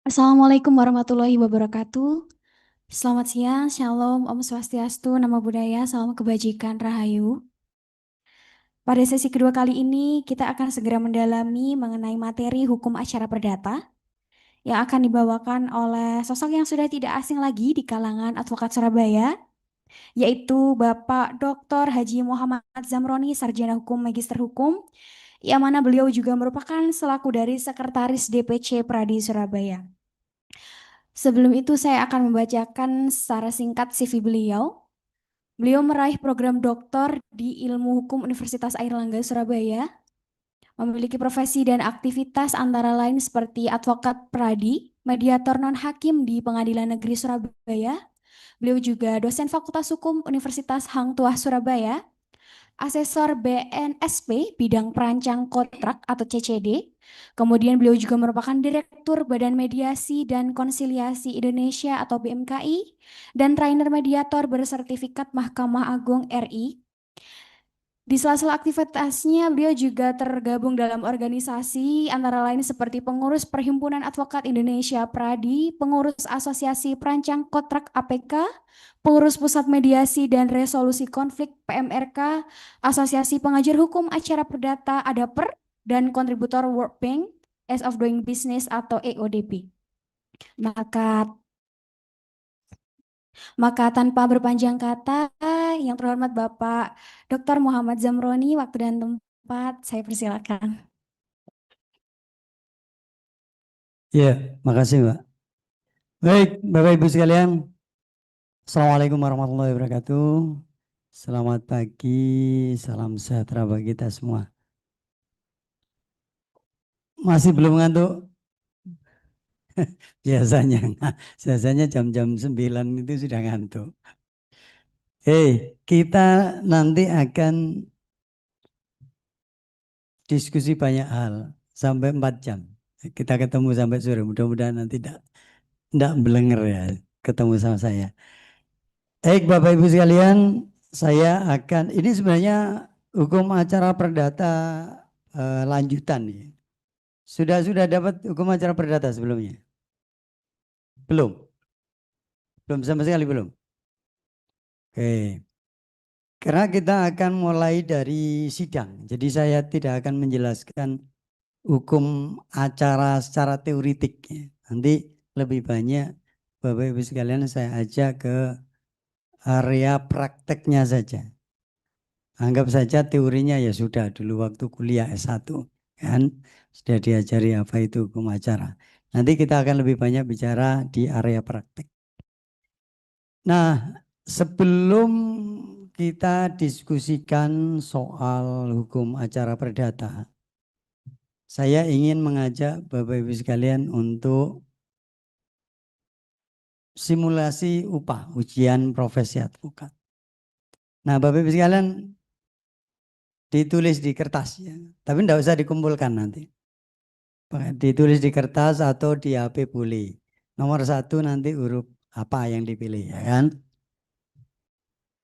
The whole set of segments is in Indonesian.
Assalamualaikum warahmatullahi wabarakatuh. Selamat siang, Shalom, Om Swastiastu, Namo Buddhaya, Salam Kebajikan, Rahayu. Pada sesi kedua kali ini, kita akan segera mendalami mengenai materi hukum acara perdata yang akan dibawakan oleh sosok yang sudah tidak asing lagi di kalangan advokat Surabaya, yaitu Bapak Dr. Haji Muhammad Zamroni, Sarjana Hukum, Magister Hukum, yang mana beliau juga merupakan selaku dari Sekretaris DPC Pradi Surabaya. Sebelum itu saya akan membacakan secara singkat CV beliau. Beliau meraih program doktor di Ilmu Hukum Universitas Airlangga Surabaya, memiliki profesi dan aktivitas antara lain seperti advokat pradi, mediator non-hakim di Pengadilan Negeri Surabaya. Beliau juga dosen Fakultas Hukum Universitas Hang Tuah Surabaya, asesor BNSP bidang perancang kontrak atau CCD. Kemudian beliau juga merupakan Direktur Badan Mediasi dan Konsiliasi Indonesia atau BMKI dan trainer mediator bersertifikat Mahkamah Agung RI. Di sela-sela aktivitasnya, beliau juga tergabung dalam organisasi antara lain seperti pengurus Perhimpunan Advokat Indonesia Pradi, pengurus Asosiasi Perancang Kontrak APK, pengurus Pusat Mediasi dan Resolusi Konflik PMRK, Asosiasi Pengajar Hukum Acara Perdata ADAPER, dan kontributor World Bank Ease of Doing Business atau EODB. Maka Maka tanpa berpanjang kata, yang terhormat Bapak Dr. Muhammad Zamroni, waktu dan tempat saya persilakan. Ya, makasih Mbak. Baik, Bapak Ibu sekalian, Assalamualaikum warahmatullahi wabarakatuh. Selamat pagi, salam sejahtera bagi kita semua. Masih belum ngantuk? Biasanya, biasanya jam-jam 9 itu sudah ngantuk. Kita nanti akan diskusi banyak hal sampai 4 jam. Kita ketemu sampai sore, mudah-mudahan nanti tidak belenger ya ketemu sama saya. Baik Bapak Ibu sekalian, ini sebenarnya hukum acara perdata lanjutan ya. Sudah dapat hukum acara perdata sebelumnya? Belum? Belum sama sekali belum? Oke. Karena kita akan mulai dari sidang. Jadi saya tidak akan menjelaskan hukum acara secara teoritik ya. Nanti lebih banyak Bapak Ibu sekalian saya ajak ke area prakteknya saja. Anggap saja teorinya ya sudah dulu waktu kuliah S1 kan sudah diajari apa itu hukum acara. Nanti kita akan lebih banyak bicara di area praktek. Nah, sebelum kita diskusikan soal hukum acara perdata, saya ingin mengajak Bapak Ibu sekalian untuk simulasi upah ujian profesi advokat. Nah, Bapak Ibu sekalian ditulis di kertas ya, tapi tidak usah dikumpulkan nanti. Ditulis di kertas atau di HP boleh. Nomor 1 nanti huruf apa yang dipilih ya kan.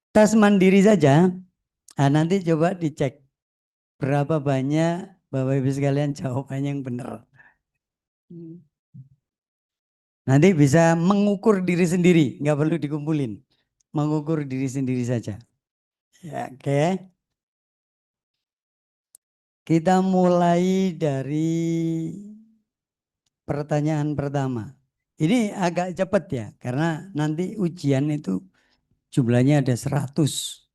Tes mandiri saja. Nah, nanti coba dicek berapa banyak Bapak Ibu sekalian jawabannya yang benar. Nanti bisa mengukur diri sendiri, nggak perlu dikumpulin. Mengukur diri sendiri saja. Ya, oke. Kita mulai dari pertanyaan pertama. Ini agak cepat ya, karena nanti ujian itu jumlahnya ada 100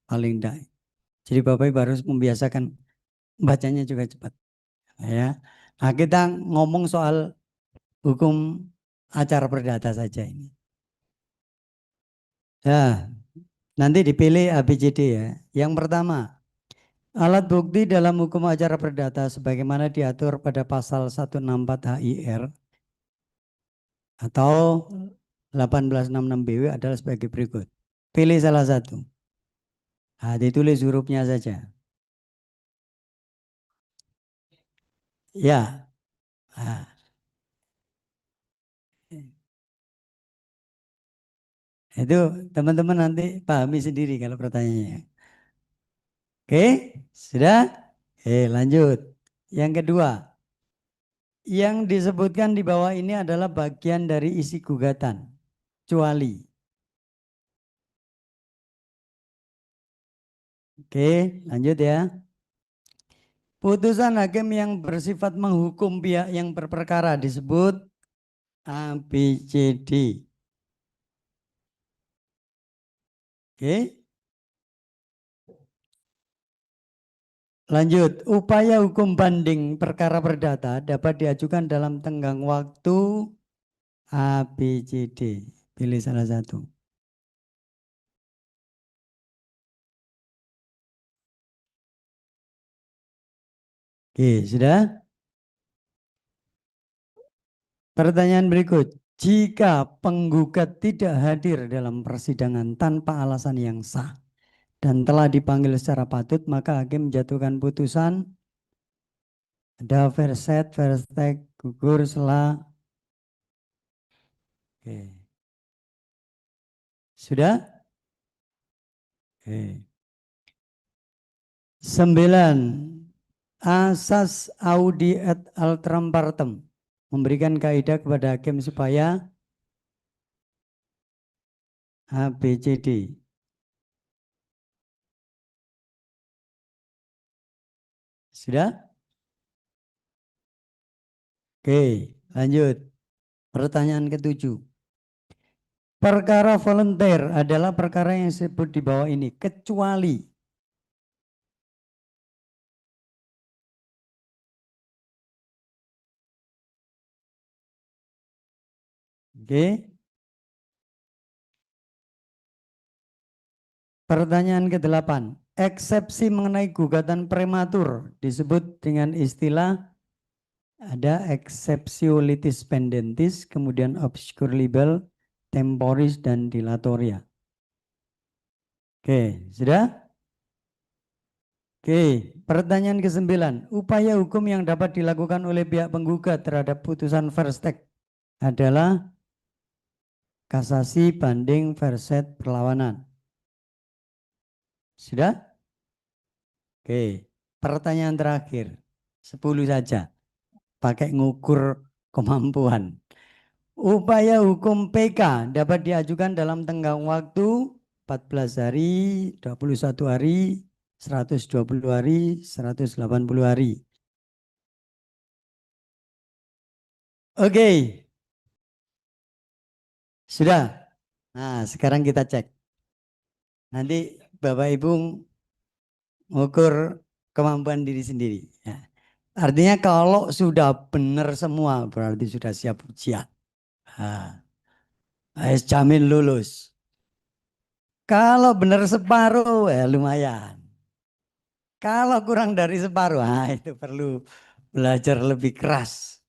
paling tidak. Jadi Bapak Ibu harus membiasakan bacanya juga cepat. Ya. Nah, kita ngomong soal hukum acara perdata saja ini. Ya, nanti dipilih ABCD ya. Yang pertama, alat bukti dalam hukum acara perdata sebagaimana diatur pada pasal 164 HIR atau 1866 BW adalah sebagai berikut. Pilih salah satu. Nah, ditulis hurufnya saja. Ya. Nah, itu teman-teman nanti pahami sendiri kalau pertanyaannya. Oke, sudah? Lanjut. Yang kedua, Yang disebutkan di bawah ini adalah bagian dari isi gugatan, kecuali. Oke, lanjut ya. Putusan hakim yang bersifat menghukum pihak yang berperkara disebut ABCD. Oke, lanjut. Upaya hukum banding perkara perdata dapat diajukan dalam tenggang waktu ABCD. Pilih salah satu. Oke, sudah? Pertanyaan berikut. Jika penggugat tidak hadir dalam persidangan tanpa alasan yang sah dan telah dipanggil secara patut, maka hakim menjatuhkan putusan ada verset, verstek, gugur, selah. Oke. Sudah? Oke. 9. Asas audi et alteram partem memberikan kaidah kepada hakim supaya ABCD. Sudah? Oke, lanjut. Pertanyaan ketujuh. Perkara volunteer adalah perkara yang disebut di bawah ini, kecuali. Oke. Pertanyaan ke-8. Eksepsi mengenai gugatan prematur disebut dengan istilah ada exceptio litis pendentis, kemudian obscure libel, temporis, dan dilatoria. Oke, sudah? Oke, pertanyaan ke-9. Upaya hukum yang dapat dilakukan oleh pihak penggugat terhadap putusan verstek adalah kasasi, banding, verset, perlawanan. Sudah? Oke, pertanyaan terakhir. 10 saja. Pakai ngukur kemampuan. Upaya hukum PK dapat diajukan dalam tenggang waktu 14 hari, 21 hari, 120 hari, 180 hari. Oke, sudah. Nah, sekarang kita cek. Nanti Bapak Ibu mengukur kemampuan diri sendiri. Ya. Artinya kalau sudah benar semua berarti sudah siap ujian. Nah, jamin lulus. Kalau benar separuh ya lumayan. Kalau kurang dari separuh, itu perlu belajar lebih keras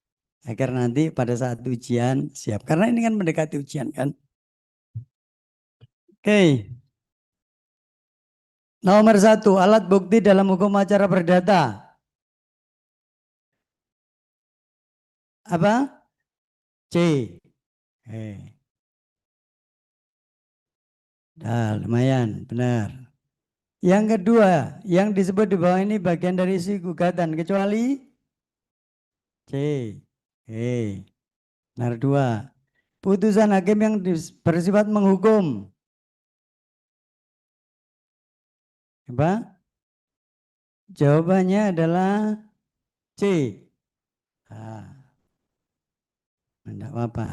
agar nanti pada saat ujian siap. Karena ini kan mendekati ujian kan. Oke, nomor 1, alat bukti dalam hukum acara perdata. Apa? C. Nah, lumayan, benar. Yang kedua, yang disebut di bawah ini bagian dari isi gugatan, kecuali C. Benar dua. Putusan hakim yang bersifat menghukum. Apa? Jawabannya adalah C. Ah, enggak apa-apa.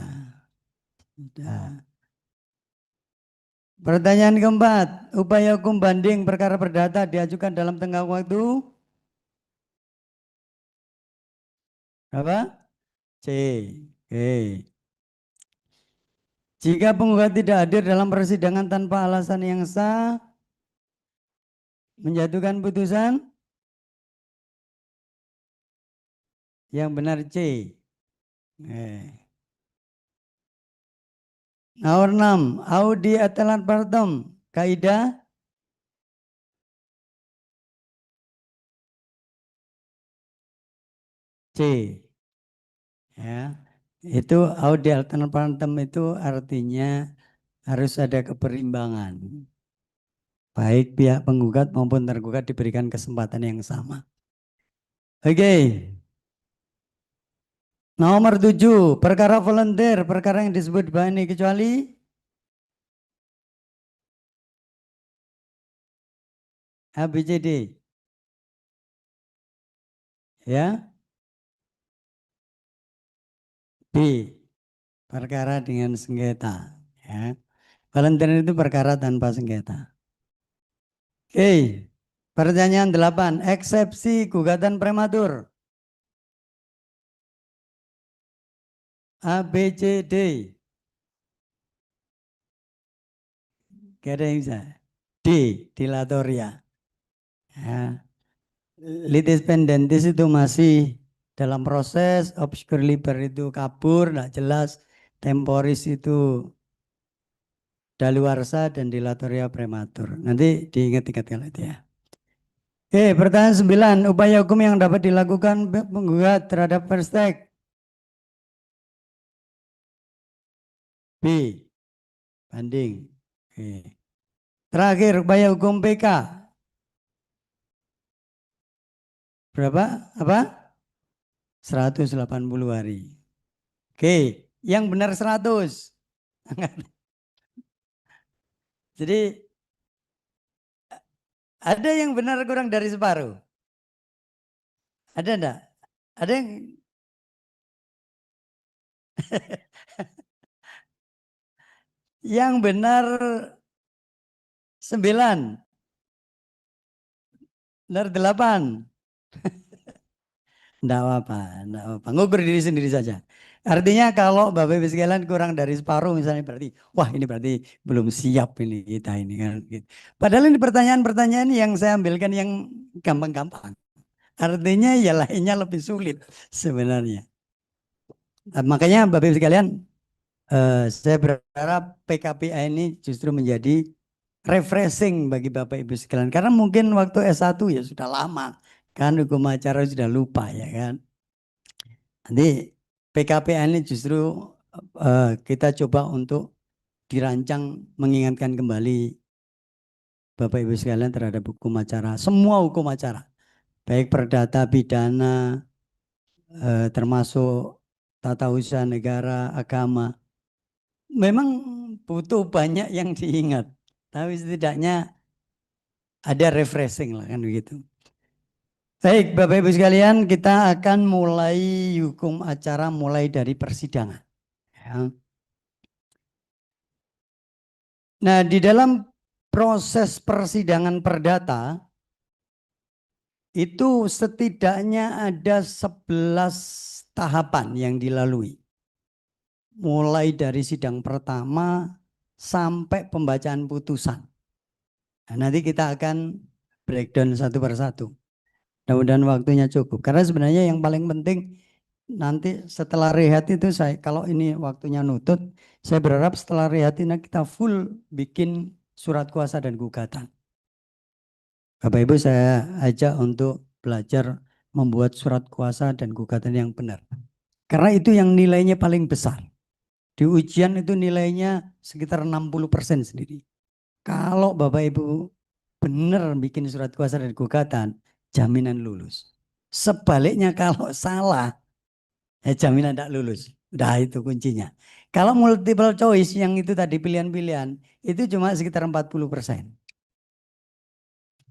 Sudah. Pertanyaan keempat, upaya hukum banding perkara perdata diajukan dalam tenggang waktu berapa? C. Oke. Jika penggugat tidak hadir dalam persidangan tanpa alasan yang sah, menjatuhkan putusan yang benar C. Nomor 6, audi atelan partem, kaidah C. Ya, itu audi atelan partem itu artinya harus ada keberimbangan. Baik pihak penggugat maupun tergugat diberikan kesempatan yang sama. Oke, Nomor 7, perkara volunteer, perkara yang disebut bani kecuali A, B, C, D. Ya, B, perkara dengan sengketa. Ya, volunteer itu perkara tanpa sengketa. Oke, pertanyaan 8, eksepsi gugatan prematur. A, B, C, D. Gak ada yang bisa. D, dilatoria. Ya. Litis pendentis itu masih dalam proses, obscur liber itu kabur, tidak jelas, temporis itu daluarsa dan dilatoria prematur. Nanti diingat-ingat kalau itu ya. Oke, pertanyaan 9. Upaya hukum yang dapat dilakukan penggugat terhadap Perstek. B, banding. Oke. Terakhir, upaya hukum PK. Berapa? Apa? 180 hari. Oke, yang benar 100. Jadi ada yang benar kurang dari separuh. Ada enggak? Ada yang benar 9, benar 8. Enggak apa-apa, enggak apa-apa. Ngukur diri sendiri saja. Artinya kalau Bapak Ibu sekalian kurang dari separuh misalnya berarti, wah ini berarti belum siap ini kita ini kan. Gitu. Padahal ini pertanyaan-pertanyaan yang saya ambilkan yang gampang-gampang. Artinya ya lainnya lebih sulit sebenarnya. Nah, makanya Bapak Ibu sekalian, saya berharap PKPA ini justru menjadi refreshing bagi Bapak Ibu sekalian. Karena mungkin waktu S1 ya sudah lama. Kan hukum acara sudah lupa ya kan. Nanti PKPA ini justru kita coba untuk dirancang mengingatkan kembali Bapak Ibu sekalian terhadap hukum acara. Semua hukum acara. Baik perdata, pidana, termasuk tata usaha negara, agama. Memang butuh banyak yang diingat. Tapi setidaknya ada refreshing lah kan begitu. Baik Bapak Ibu sekalian, kita akan mulai hukum acara mulai dari persidangan. Ya. Nah di dalam proses persidangan perdata itu setidaknya ada 11 tahapan yang dilalui. Mulai dari sidang pertama sampai pembacaan putusan. Nah, nanti kita akan breakdown satu persatu. Mudah-mudahan waktunya cukup. Karena sebenarnya yang paling penting nanti setelah rehat itu saya, kalau ini waktunya nutut, saya berharap setelah rehat ini kita full bikin surat kuasa dan gugatan. Bapak Ibu saya ajak untuk belajar membuat surat kuasa dan gugatan yang benar. Karena itu yang nilainya paling besar. Di ujian itu nilainya sekitar 60% sendiri. Kalau Bapak Ibu benar bikin surat kuasa dan gugatan, jaminan lulus. Sebaliknya kalau salah, jaminan tidak lulus. Udah itu kuncinya. Kalau multiple choice yang itu tadi pilihan-pilihan, itu cuma sekitar 40%.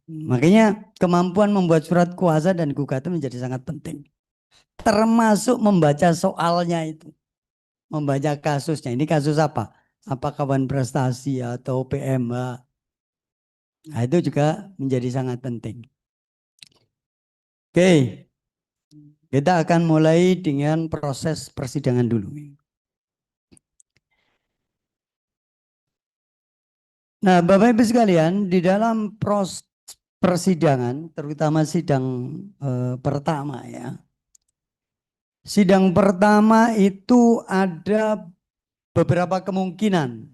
Makanya kemampuan membuat surat kuasa dan gugatan menjadi sangat penting. Termasuk membaca soalnya itu. Membaca kasusnya. Ini kasus apa? Apakah kawan prestasi atau PMH? Nah, itu juga menjadi sangat penting. Oke, kita akan mulai dengan proses persidangan dulu. Nah, Bapak Ibu sekalian, di dalam proses persidangan, terutama sidang pertama ya. Sidang pertama itu ada beberapa kemungkinan.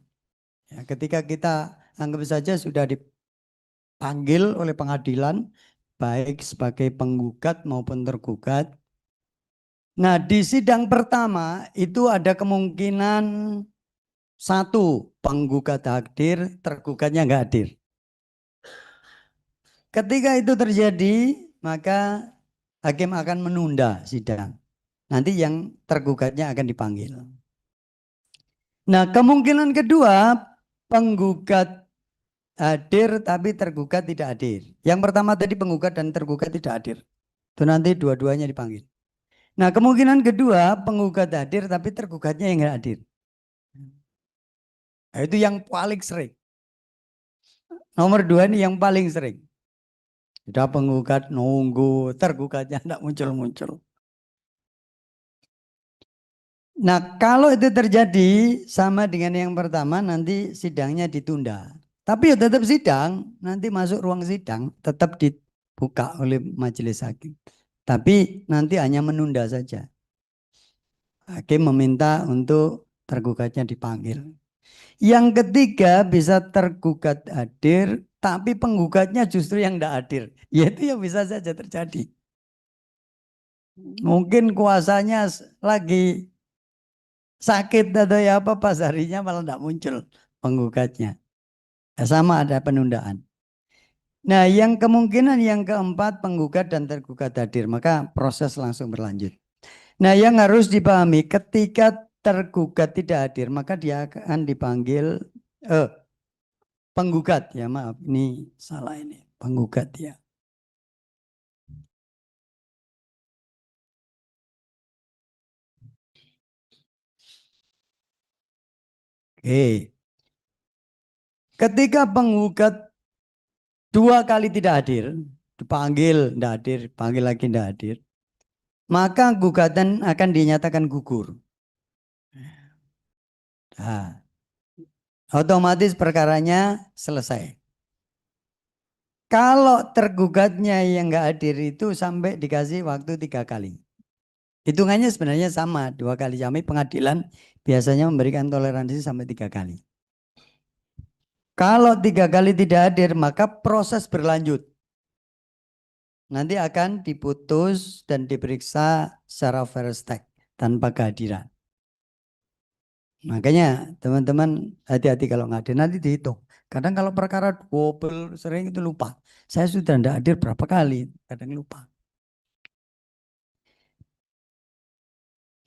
Ya, ketika kita anggap saja sudah dipanggil oleh pengadilan, baik sebagai penggugat maupun tergugat. Nah, di sidang pertama itu ada kemungkinan satu, penggugat hadir, tergugatnya nggak hadir. Ketika itu terjadi, maka hakim akan menunda sidang. nanti yang tergugatnya akan dipanggil. Nah, kemungkinan kedua, penggugat hadir tapi tergugat tidak hadir. Yang pertama tadi penggugat dan tergugat tidak hadir. Itu nanti dua-duanya dipanggil. Nah, kemungkinan kedua, penggugat hadir tapi tergugatnya yang nggak hadir. Nah, itu yang paling sering. Nomor dua ini yang paling sering. Sudah penggugat nunggu, tergugatnya tidak muncul-muncul. Nah, kalau itu terjadi sama dengan yang pertama, nanti sidangnya ditunda. Tapi ya tetap sidang, nanti masuk ruang sidang, tetap dibuka oleh majelis hakim. Tapi nanti hanya menunda saja. Hakim meminta untuk tergugatnya dipanggil. Yang ketiga bisa tergugat hadir, tapi penggugatnya justru yang tidak hadir. Yaitu yang bisa saja terjadi. Mungkin kuasanya lagi sakit atau ya apa, pas harinya malah tidak muncul penggugatnya. Sama ada penundaan. Nah, yang kemungkinan yang keempat, penggugat dan tergugat hadir, maka proses langsung berlanjut. Nah, yang harus dipahami ketika tergugat tidak hadir, maka dia akan dipanggil penggugat, ya maaf, ini salah ini, penggugat ya. Oke. Ketika penggugat dua kali tidak hadir, dipanggil tidak hadir, panggil lagi tidak hadir, maka gugatan akan dinyatakan gugur. Nah, otomatis perkaranya selesai. Kalau tergugatnya yang nggak hadir itu sampai dikasih waktu 3 kali. Hitungannya sebenarnya sama, 2 kali. Kami pengadilan biasanya memberikan toleransi sampai 3 kali. Kalau 3 kali tidak hadir, maka proses berlanjut. Nanti akan diputus dan diperiksa secara first take tanpa kehadiran. Makanya teman-teman hati-hati kalau nggak hadir, nanti dihitung. Kadang kalau perkara double sering itu lupa. Saya sudah tidak hadir berapa kali, kadang lupa.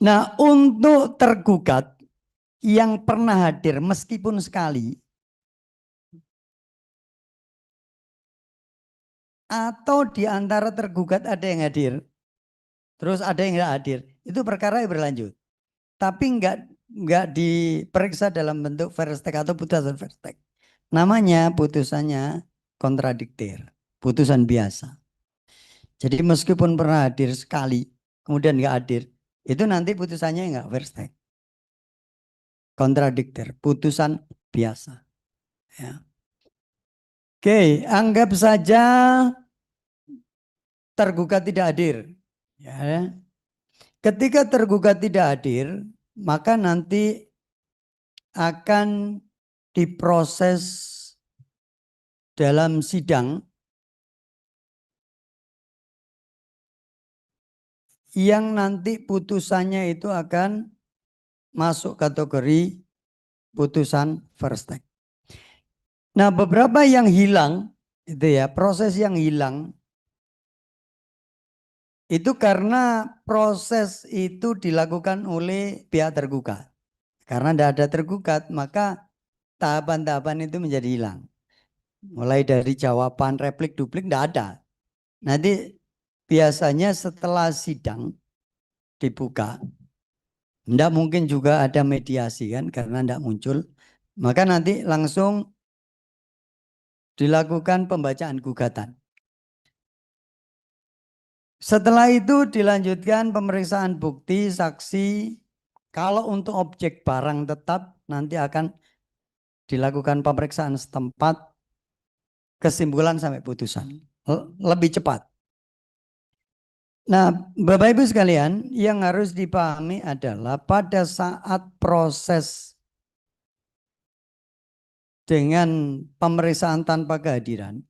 Nah, untuk tergugat yang pernah hadir meskipun sekali, atau di antara tergugat ada yang hadir, terus ada yang nggak hadir, itu perkara yang berlanjut. Tapi nggak diperiksa dalam bentuk first take atau putusan first take. Namanya putusannya kontradiktir, putusan biasa. Jadi meskipun pernah hadir sekali, kemudian nggak hadir, itu nanti putusannya nggak first take. Kontradiktir, putusan biasa. Ya. Oke, anggap saja tergugat tidak hadir. Ya. Ketika tergugat tidak hadir, maka nanti akan diproses dalam sidang yang nanti putusannya itu akan masuk kategori putusan first take. Nah, beberapa yang hilang itu ya, proses yang hilang itu karena proses itu dilakukan oleh pihak tergugat. Karena tidak ada tergugat, maka tahapan-tahapan itu menjadi hilang. Mulai dari jawaban, replik, duplik tidak ada. Nanti biasanya setelah sidang dibuka, tidak mungkin juga ada mediasi kan, karena tidak muncul. Maka nanti langsung dilakukan pembacaan gugatan. Setelah itu dilanjutkan pemeriksaan bukti, saksi. Kalau untuk objek barang tetap nanti akan dilakukan pemeriksaan setempat, kesimpulan sampai putusan. Lebih cepat. Nah, Bapak Ibu sekalian, yang harus dipahami adalah pada saat proses dengan pemeriksaan tanpa kehadiran,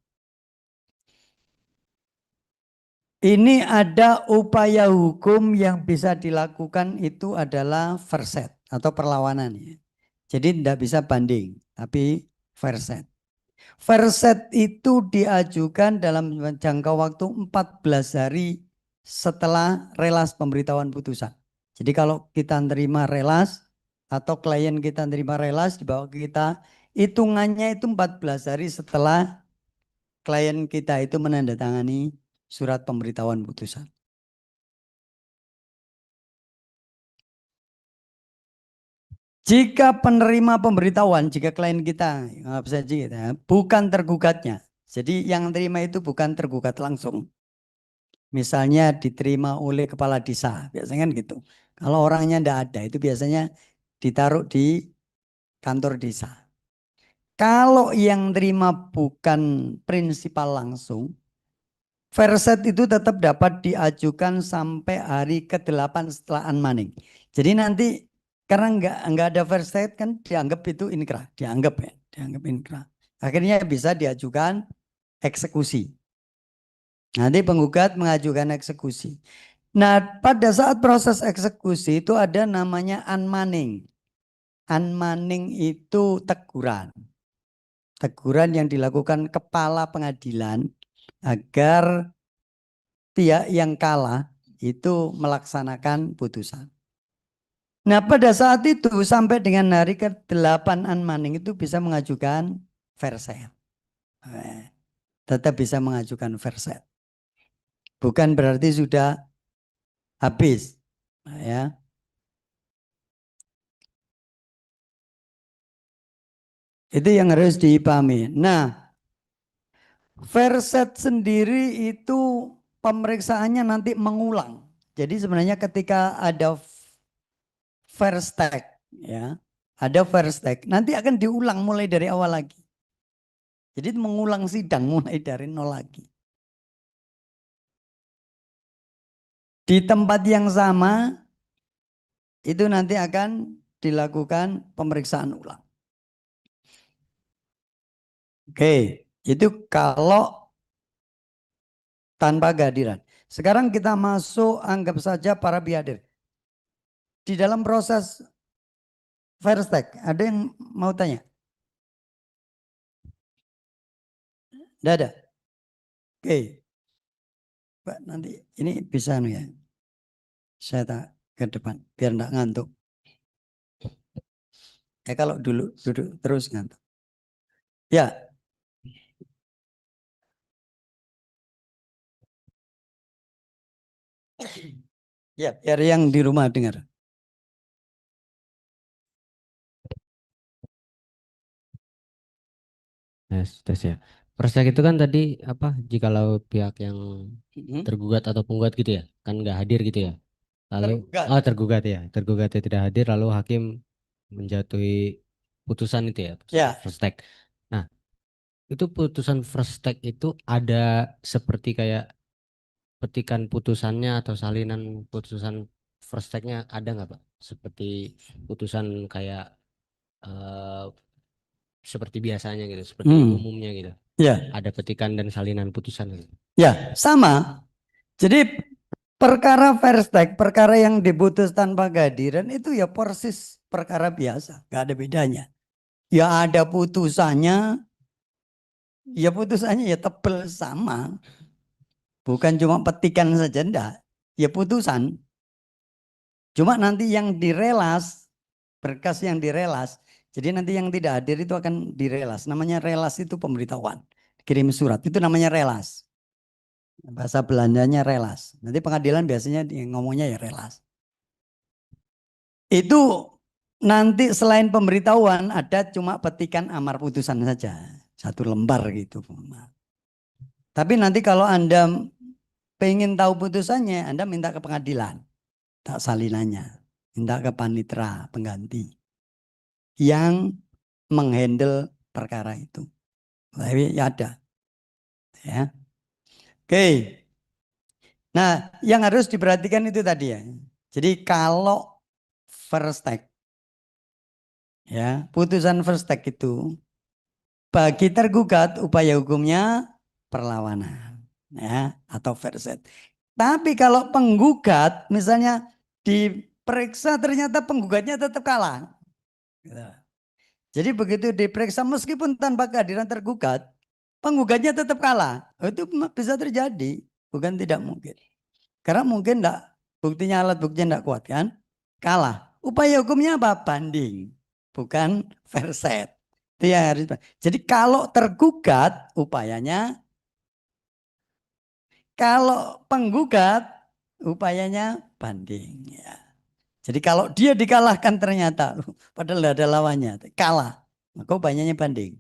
ini ada upaya hukum yang bisa dilakukan, itu adalah verset atau perlawanan. Jadi tidak bisa banding, tapi verset. Verset itu diajukan dalam jangka waktu 14 hari setelah relas pemberitahuan putusan. Jadi kalau kita terima relas atau klien kita terima relas dibawa ke kita, hitungannya itu 14 hari setelah klien kita itu menandatangani surat pemberitahuan putusan. Jika penerima pemberitahuan, jika klien kita, apa saja kita, bukan tergugatnya. Jadi yang terima itu bukan tergugat langsung. Misalnya diterima oleh kepala desa, biasanya kan gitu. Kalau orangnya tidak ada, itu biasanya ditaruh di kantor desa. Kalau yang terima bukan prinsipal langsung, verset itu tetap dapat diajukan sampai hari ke-8 setelah unmanning. Jadi nanti karena nggak ada verset kan dianggap itu inkrah, dianggap inkrah. Akhirnya bisa diajukan eksekusi. Nanti penggugat mengajukan eksekusi. Nah, pada saat proses eksekusi itu ada namanya unmanning. Unmanning itu teguran. Teguran yang dilakukan kepala pengadilan agar pihak yang kalah itu melaksanakan putusan. Nah, pada saat itu sampai dengan hari ke-8 unmanning itu bisa mengajukan verset. Tetap bisa mengajukan verset. Bukan berarti sudah habis. Ya. Itu yang harus dipahami. Nah, verset sendiri itu pemeriksaannya nanti mengulang. Jadi sebenarnya ketika ada first take, ya, ada first take, nanti akan diulang mulai dari awal lagi. Jadi mengulang sidang mulai dari nol lagi. Di tempat yang sama itu nanti akan dilakukan pemeriksaan ulang. Oke, itu kalau tanpa kehadiran. Sekarang kita masuk anggap saja para bihadir. Di dalam proses first take, ada yang mau tanya? Tidak ada? Oke, Pak, nanti ini bisa nih ya. Saya tak ke depan biar enggak ngantuk. Ya kalau dulu duduk terus ngantuk. Ya, ya biar yang di rumah dengar. Tes ya. Prospek itu kan tadi apa? Jikalau pihak yang Mhm. tergugat atau penggugat gitu ya, kan nggak hadir gitu ya. Lalu, Tergugat. oh tergugat ya, tergugatnya tidak hadir, lalu hakim menjatuhi putusan itu ya, putusan Ya, first take. Nah, itu putusan first take itu ada seperti kayak petikan putusannya atau salinan putusan first take-nya ada nggak Pak? Seperti putusan kayak eh, seperti biasanya gitu, seperti umumnya gitu. ya, Ada petikan dan salinan putusan gitu. ya, sama. Jadi perkara first take, perkara yang diputus tanpa kehadiran itu ya persis perkara biasa, gak ada bedanya. Ya ada putusannya, ya putusannya ya tebel sama. Bukan cuma petikan saja, enggak. Ya putusan. Cuma nanti yang direlas, berkas yang direlas. Jadi nanti yang tidak hadir itu akan direlas. Namanya relas itu pemberitahuan. Kirim surat, itu namanya relas. Bahasa Belandanya relas. Nanti pengadilan biasanya ngomongnya ya relas. Itu nanti selain pemberitahuan ada cuma petikan amar putusan saja. Satu lembar gitu. Tapi nanti kalau Anda pengen tahu putusannya, Anda minta ke pengadilan. Tak salinannya. Minta ke panitera pengganti. Yang menghandle perkara itu. Tapi ya ada. Ya. Oke. Nah, yang harus diperhatikan itu tadi ya. Jadi kalau first take, ya, putusan first take itu bagi tergugat upaya hukumnya perlawanan, ya, atau verset. Tapi kalau penggugat, misalnya diperiksa ternyata penggugatnya tetap kalah. Gitu. Jadi begitu diperiksa meskipun tanpa kehadiran tergugat, penggugatnya tetap kalah. Itu bisa terjadi, bukan tidak mungkin. Karena mungkin enggak, buktinya alat buktinya enggak kuat kan. kalah. Upaya hukumnya apa? Banding, bukan verset. Itu yang harus. Jadi kalau tergugat upayanya, kalau penggugat upayanya banding. Ya. Jadi kalau dia dikalahkan ternyata, padahal tidak ada lawannya, kalah, maka upayanya banding.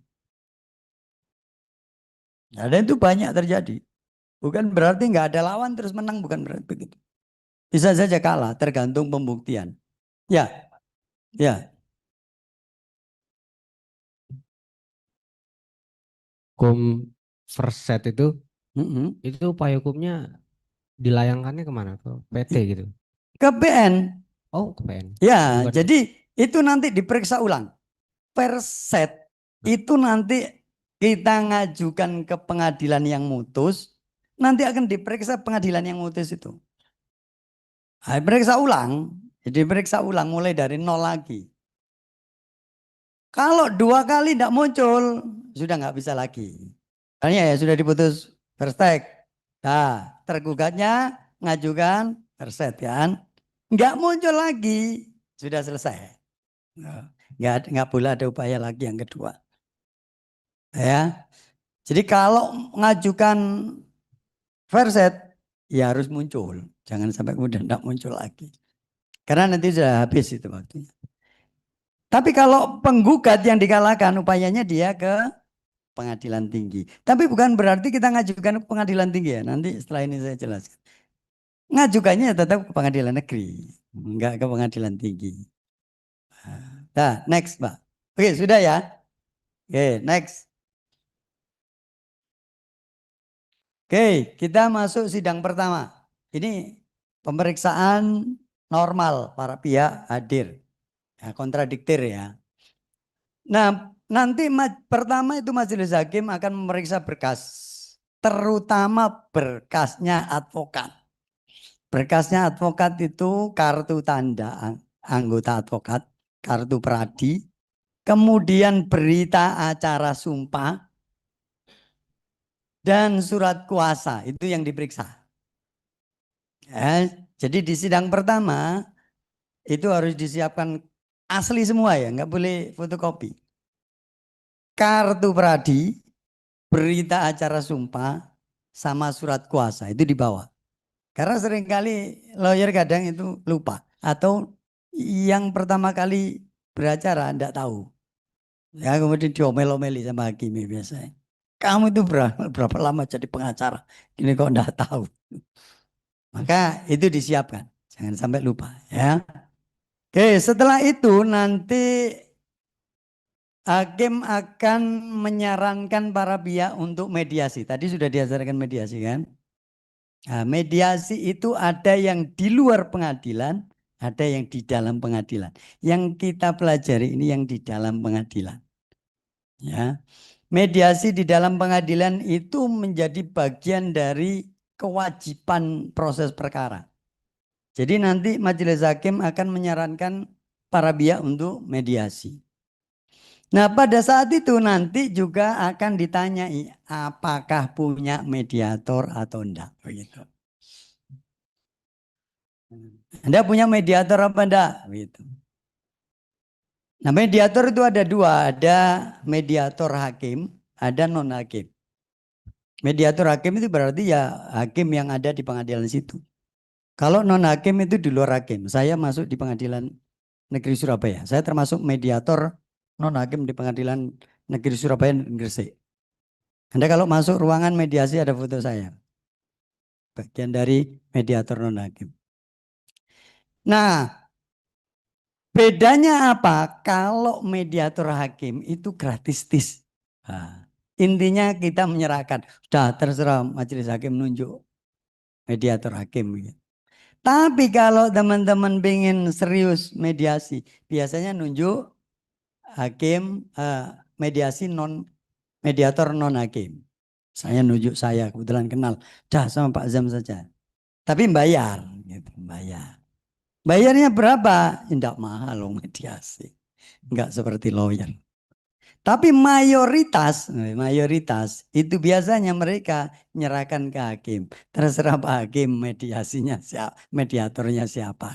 Nah, dan itu banyak terjadi. Bukan berarti nggak ada lawan terus menang, bukan berarti begitu. Bisa saja kalah, tergantung pembuktian. Ya, ya. Hukum first set Mm-mm. itu upaya hukumnya dilayangkannya kemana? Ke PT gitu. Ke PN. Oh, ke PN. Ya, Bukan. jadi itu nanti diperiksa ulang. Per set itu nanti kita ngajukan ke pengadilan yang mutus, nanti akan diperiksa pengadilan yang mutus itu. Nah, diperiksa ulang, jadi diperiksa ulang mulai dari nol lagi. Kalau 2 kali tidak muncul, sudah nggak bisa lagi. Soalnya ya sudah diputus perstek. Nah, tergugatnya ngajukan perset kan, nggak muncul lagi, sudah selesai. Nah, nggak boleh ada upaya lagi yang kedua. Ya, jadi kalau ngajukan verset ya harus muncul, jangan sampai kemudian tidak muncul lagi. Karena nanti sudah habis itu waktunya. Tapi kalau penggugat yang dikalahkan upayanya dia ke pengadilan tinggi. Tapi bukan berarti kita ngajukan ke pengadilan tinggi ya. Nanti setelah ini saya jelaskan. Ngajukannya tetap ke pengadilan negeri, enggak ke pengadilan tinggi. Nah, next, Pak. Oke, sudah ya. Oke, next. Oke, kita masuk sidang pertama. Ini pemeriksaan normal, para pihak hadir. Ya, kontradiktir ya. Nah, nanti pertama itu majelis hakim akan memeriksa berkas. Terutama berkasnya advokat. Berkasnya advokat itu kartu tanda anggota advokat, kartu pradi, kemudian berita acara sumpah, dan surat kuasa. Itu yang diperiksa. Ya, jadi di sidang pertama itu harus disiapkan asli semua ya, nggak boleh fotokopi. Kartu pradi, berita acara sumpah, sama surat kuasa itu dibawa. Karena seringkali lawyer kadang itu lupa. Atau yang pertama kali beracara enggak tahu. Ya kemudian diomel-omeli sama hakim biasanya. Kamu itu berapa lama jadi pengacara? Ini kok enggak tahu. Maka itu disiapkan. Jangan sampai lupa ya. Oke, setelah itu nanti hakim akan menyarankan para pihak untuk mediasi. Tadi sudah diajarkan mediasi kan? Nah, mediasi itu ada yang di luar pengadilan, ada yang di dalam pengadilan. Yang kita pelajari ini yang di dalam pengadilan. Ya. Mediasi di dalam pengadilan itu menjadi bagian dari kewajiban proses perkara. Jadi nanti majelis hakim akan menyarankan para pihak untuk mediasi. Nah, pada saat itu nanti juga akan ditanyai apakah punya mediator atau enggak begitu. Anda punya mediator apa enggak? Gitu. Nah, mediator itu ada dua, ada mediator hakim, ada non hakim. Mediator hakim itu berarti ya hakim yang ada di pengadilan situ. Kalau non hakim itu di luar hakim. Saya masuk di pengadilan negeri Surabaya. Saya termasuk mediator non hakim di pengadilan negeri Surabaya dan Gresik. Anda kalau masuk ruangan mediasi ada foto saya. Bagian dari mediator non hakim. Nah, bedanya apa? Kalau mediator hakim itu gratis. Nah, intinya kita menyerahkan. Sudah terserah majelis hakim nunjuk mediator hakim. Tapi kalau teman-teman pengen serius mediasi, biasanya nunjuk hakim mediasi mediator non hakim. Saya nunjuk saya kebetulan kenal. Dah sama Pak Zam saja. Tapi bayar, gitu, bayar. Bayarnya berapa? Tidak mahal loh mediasi. Enggak seperti lawyer. Tapi mayoritas itu biasanya mereka menyerahkan ke hakim. Terserah Pak Hakim mediasinya siapa, mediatornya siapa.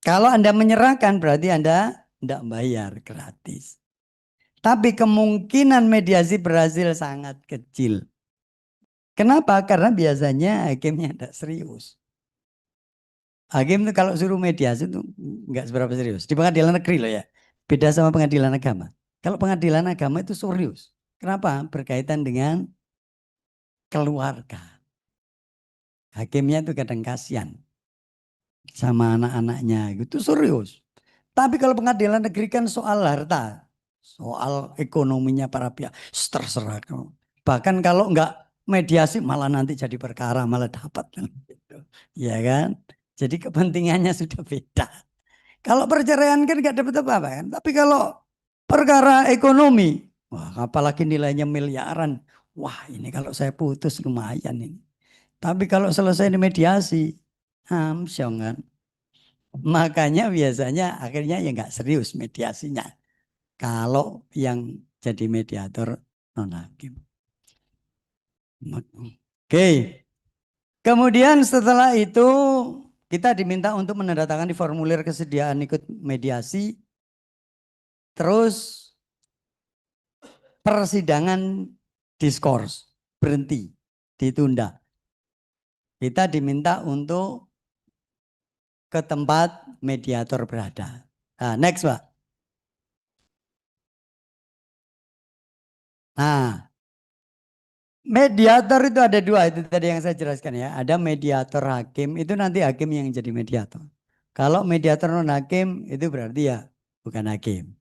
Kalau Anda menyerahkan berarti Anda tidak bayar, gratis. Tapi kemungkinan mediasi berhasil sangat kecil. Kenapa? Karena biasanya hakimnya tidak serius. Hakim itu kalau suruh mediasi itu nggak seberapa serius. Di pengadilan negeri loh ya. Beda sama pengadilan agama. Kalau pengadilan agama itu serius. Kenapa? Berkaitan dengan keluarga. Hakimnya itu kadang kasihan sama anak-anaknya. Itu serius. Tapi kalau pengadilan negeri kan soal harta. Soal ekonominya para pihak. Terserah. Bahkan kalau nggak mediasi malah nanti jadi perkara. Malah dapat. Gitu. Ya kan? Jadi kepentingannya sudah beda. Kalau perceraian kan nggak dapat apa-apa kan. Tapi kalau perkara ekonomi, wah apalagi nilainya miliaran. Wah ini kalau saya putus lumayan ini. Tapi kalau selesai di mediasi, hamsyong kan. Makanya biasanya akhirnya ya nggak serius mediasinya. Kalau yang jadi mediator non hakim. Oke. Kemudian setelah itu kita diminta untuk menandatangani formulir kesediaan ikut mediasi. Terus persidangan diskors, berhenti, ditunda. Kita diminta untuk ke tempat mediator berada. Nah, next Pak. Nah, mediator itu ada dua, itu tadi yang saya jelaskan ya. Ada mediator hakim, itu nanti hakim yang jadi mediator. Kalau mediator non hakim, itu berarti ya bukan hakim.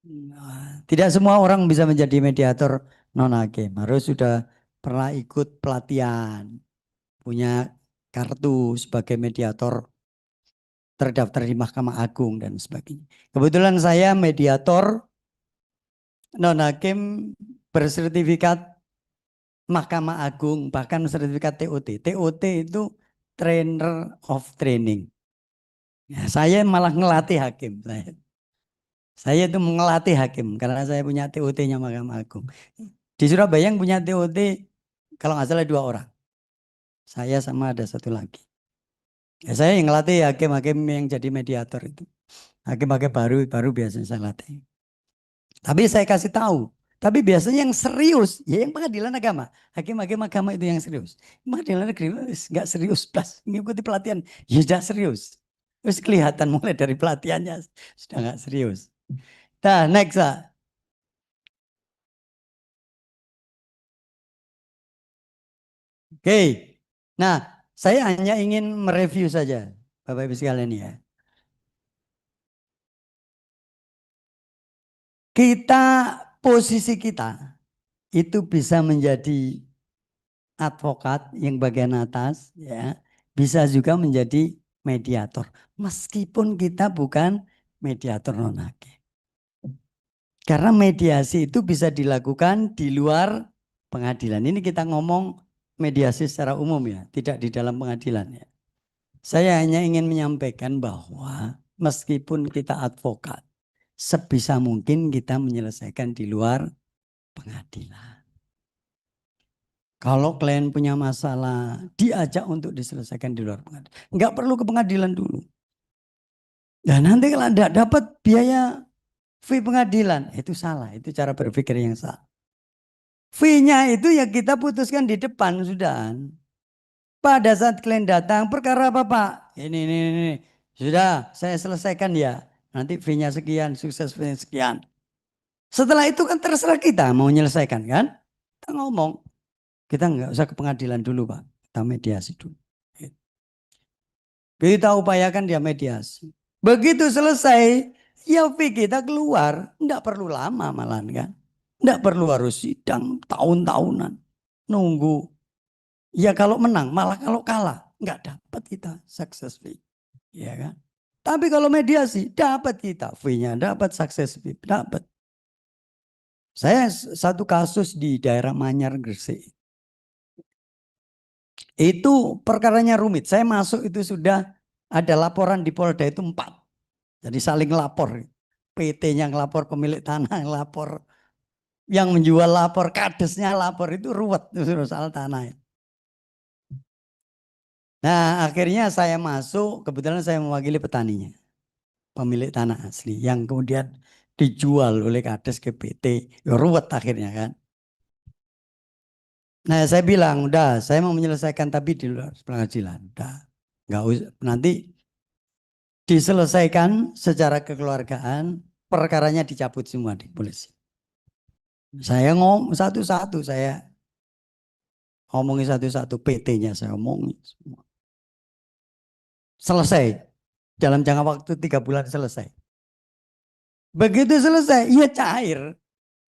Nah, tidak semua orang bisa menjadi mediator non hakim. Harus sudah pernah ikut pelatihan, punya kartu sebagai mediator terdaftar di Mahkamah Agung dan sebagainya. Kebetulan saya mediator non hakim bersertifikat Mahkamah Agung, bahkan sertifikat TOT. TOT itu Trainer of Training. Ya, saya malah ngelatih hakim. Saya itu mengelatih hakim karena saya punya TOT-nya Mahkamah Agung. Di Surabaya yang punya TOT kalau nggak salah 2 orang. Saya sama ada 1 lagi. Ya, saya yang ngelatih hakim-hakim yang jadi mediator itu. Hakim-hakim baru biasanya saya latih. Tapi saya kasih tahu. Tapi biasanya yang serius, ya yang pengadilan agama. Hakim-hakim agama itu yang serius. Pengadilan negeri nggak serius, plus mengikuti pelatihan, ya sudah serius. Terus kelihatan mulai dari pelatihannya sudah nggak serius. Nah, next. Oke. Nah, saya hanya ingin mereview saja, Bapak Ibu sekalian ya. Posisi kita itu bisa menjadi advokat yang bagian atas, ya, bisa juga menjadi mediator, meskipun kita bukan mediator non hakim. Karena mediasi itu bisa dilakukan di luar pengadilan. Ini kita ngomong mediasi secara umum ya, tidak di dalam pengadilan ya. Saya hanya ingin menyampaikan bahwa meskipun kita advokat, sebisa mungkin kita menyelesaikan di luar pengadilan. Kalau klien punya masalah, diajak untuk diselesaikan di luar pengadilan. Enggak perlu ke pengadilan dulu. Dan nanti kalau tidak dapat biaya fee pengadilan, itu salah. Itu cara berpikir yang salah. Fee-nya itu ya kita putuskan di depan sudah. Pada saat klien datang, perkara apa Pak? Ini. Sudah, saya selesaikan ya. Nanti fee-nya sekian, sukses fee-nya sekian. Setelah itu kan terserah kita mau menyelesaikan kan? Kita ngomong. Kita nggak usah ke pengadilan dulu Pak. Kita mediasi dulu. Kita upayakan dia mediasi. Begitu selesai, ya fee kita keluar. Nggak perlu lama malahan kan. Nggak perlu harus sidang tahun-tahunan. Nunggu. Ya kalau menang, malah kalau kalah. Nggak dapat kita success fee. Ya kan? Tapi kalau mediasi, dapat kita. Fee-nya dapat, success fee dapat. Saya satu kasus di daerah Manyar Gresik. Itu perkaranya rumit. Saya masuk itu sudah ada laporan di Polda itu 4. Jadi saling lapor. PT-nya ngelapor, pemilik tanah ngelapor, yang menjual lapor, kadesnya lapor, itu ruwet soal tanah. Nah, akhirnya saya masuk, kebetulan saya mewakili petaninya, pemilik tanah asli, yang kemudian dijual oleh Kades ke PT. Ya, ruwet akhirnya kan. Nah, saya bilang, udah, saya mau menyelesaikan tapi di luar pengadilan. Udah, nggak usah. Nanti diselesaikan secara kekeluargaan, perkaranya dicabut semua di polisi. Saya ngomong satu-satu, saya ngomongin satu-satu, PT-nya saya omongin semua. Selesai. Dalam jangka waktu 3 bulan selesai. Begitu selesai, iya cair.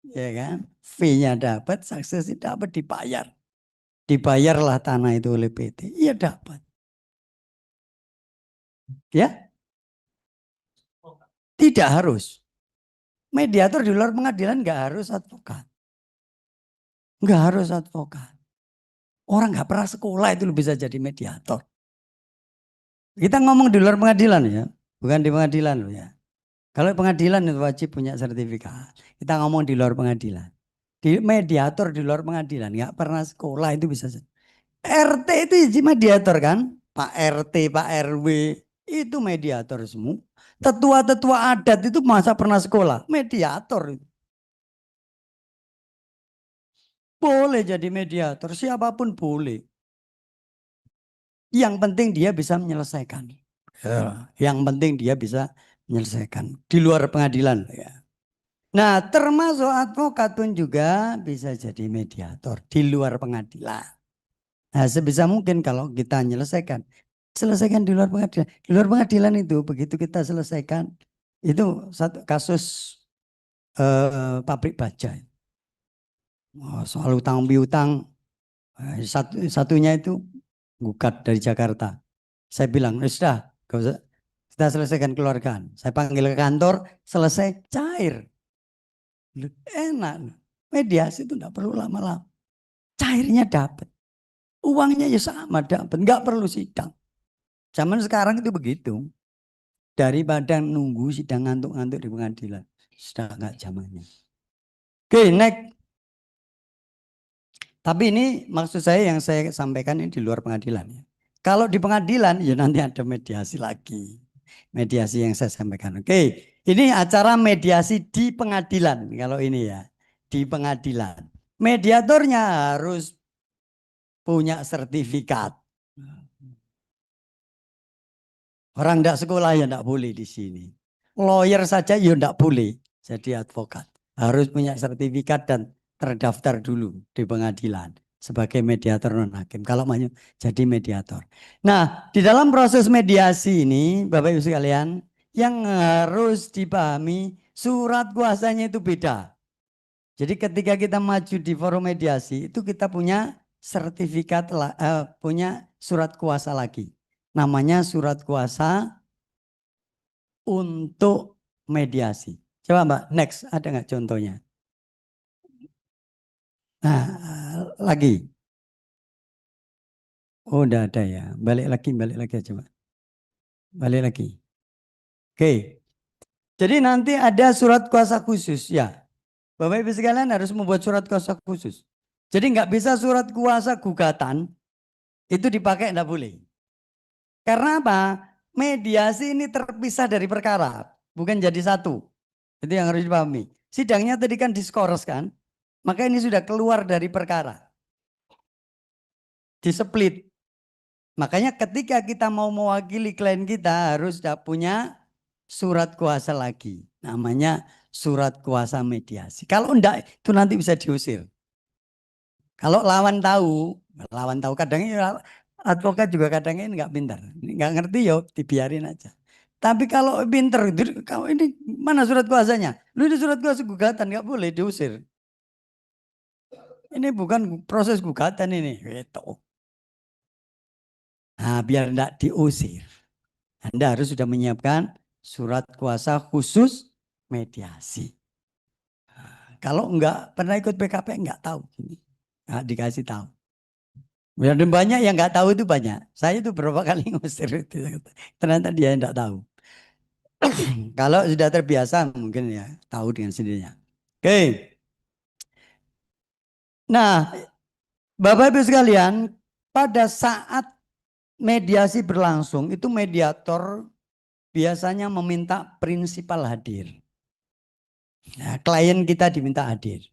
Ya kan? Fee-nya dapat, suksesnya dapat, dibayar. Dibayarlah tanah itu oleh PT. Iya dapat. Ya, tidak harus. Mediator di luar pengadilan nggak harus advokat. Nggak harus advokat. Orang nggak pernah sekolah itu bisa jadi mediator. Kita ngomong di luar pengadilan ya, bukan di pengadilan loh ya. Kalau pengadilan itu wajib punya sertifikat. Kita ngomong di luar pengadilan. Di mediator di luar pengadilan nggak pernah sekolah itu bisa. RT itu jadi mediator kan, Pak RT, Pak RW itu mediator semua. Tetua-tetua adat itu masa pernah sekolah, mediator. Boleh jadi mediator, siapapun boleh. Yang penting dia bisa menyelesaikan. Ya, yang penting dia bisa menyelesaikan di luar pengadilan ya. Nah, termasuk advokat pun juga bisa jadi mediator di luar pengadilan. Nah, sebisa mungkin kalau kita menyelesaikan, selesaikan di luar pengadilan. Di luar pengadilan itu begitu kita selesaikan, itu satu kasus pabrik baja. Soal utang piutang, satunya itu gugat dari Jakarta. Saya bilang, sudah, kita selesaikan keluargaan. Saya panggil ke kantor, selesai, cair. Enak. Mediasi itu tidak perlu lama-lama. Cairnya dapat. Uangnya ya sama dapat. Nggak perlu sidang. Zaman sekarang itu begitu. Daripada nunggu sidang ngantuk-ngantuk di pengadilan. Sudah nggak zamannya. Oke, next. Tapi ini maksud saya yang saya sampaikan ini di luar pengadilan. Kalau di pengadilan ya nanti ada mediasi lagi. Mediasi yang saya sampaikan. Oke, ini acara mediasi di pengadilan. Kalau ini ya, di pengadilan. Mediatornya harus punya sertifikat. Orang tidak sekolah ya tidak boleh di sini. Lawyer saja ya tidak boleh jadi advokat. Harus punya sertifikat dan terdaftar dulu di pengadilan sebagai mediator non hakim. Kalau mau jadi mediator. Nah, di dalam proses mediasi ini, Bapak Ibu sekalian, yang harus dipahami surat kuasanya itu beda. Jadi ketika kita maju di forum mediasi itu kita punya sertifikat, punya surat kuasa lagi. Namanya surat kuasa untuk mediasi. Coba Mbak, next ada nggak contohnya? Nah, lagi. Oh, udah ada ya. Balik lagi aja Mbak. Balik lagi. Oke. Jadi nanti ada surat kuasa khusus ya. Bapak Ibu sekalian harus membuat surat kuasa khusus. Jadi nggak bisa surat kuasa gugatan itu dipakai enggak boleh. Karena apa? Mediasi ini terpisah dari perkara, bukan jadi satu. Itu yang harus dipahami. Sidangnya tadi kan diskors kan, maka ini sudah keluar dari perkara. Displit. Makanya ketika kita mau mewakili klien kita harus punya surat kuasa lagi. Namanya surat kuasa mediasi. Kalau enggak itu nanti bisa diusir. Kalau lawan tahu kadang advokat juga kadang ini nggak pintar, nggak ngerti ya dibiarin aja. Tapi kalau pinter, kamu ini mana surat kuasanya? Lu ini surat kuasa gugatan nggak boleh diusir. Ini bukan proses gugatan ini, gitu. Nah, biar enggak diusir, Anda harus sudah menyiapkan surat kuasa khusus mediasi. Kalau enggak pernah ikut PKP enggak tahu, nggak dikasih tahu. Dan banyak yang nggak tahu itu banyak. Saya itu berapa kali ngusir itu. Ternyata dia tidak tahu. Kalau sudah terbiasa mungkin ya tahu dengan sendirinya. Oke. Nah, Bapak Ibu sekalian, pada saat mediasi berlangsung itu mediator biasanya meminta prinsipal hadir. Nah, klien kita diminta hadir.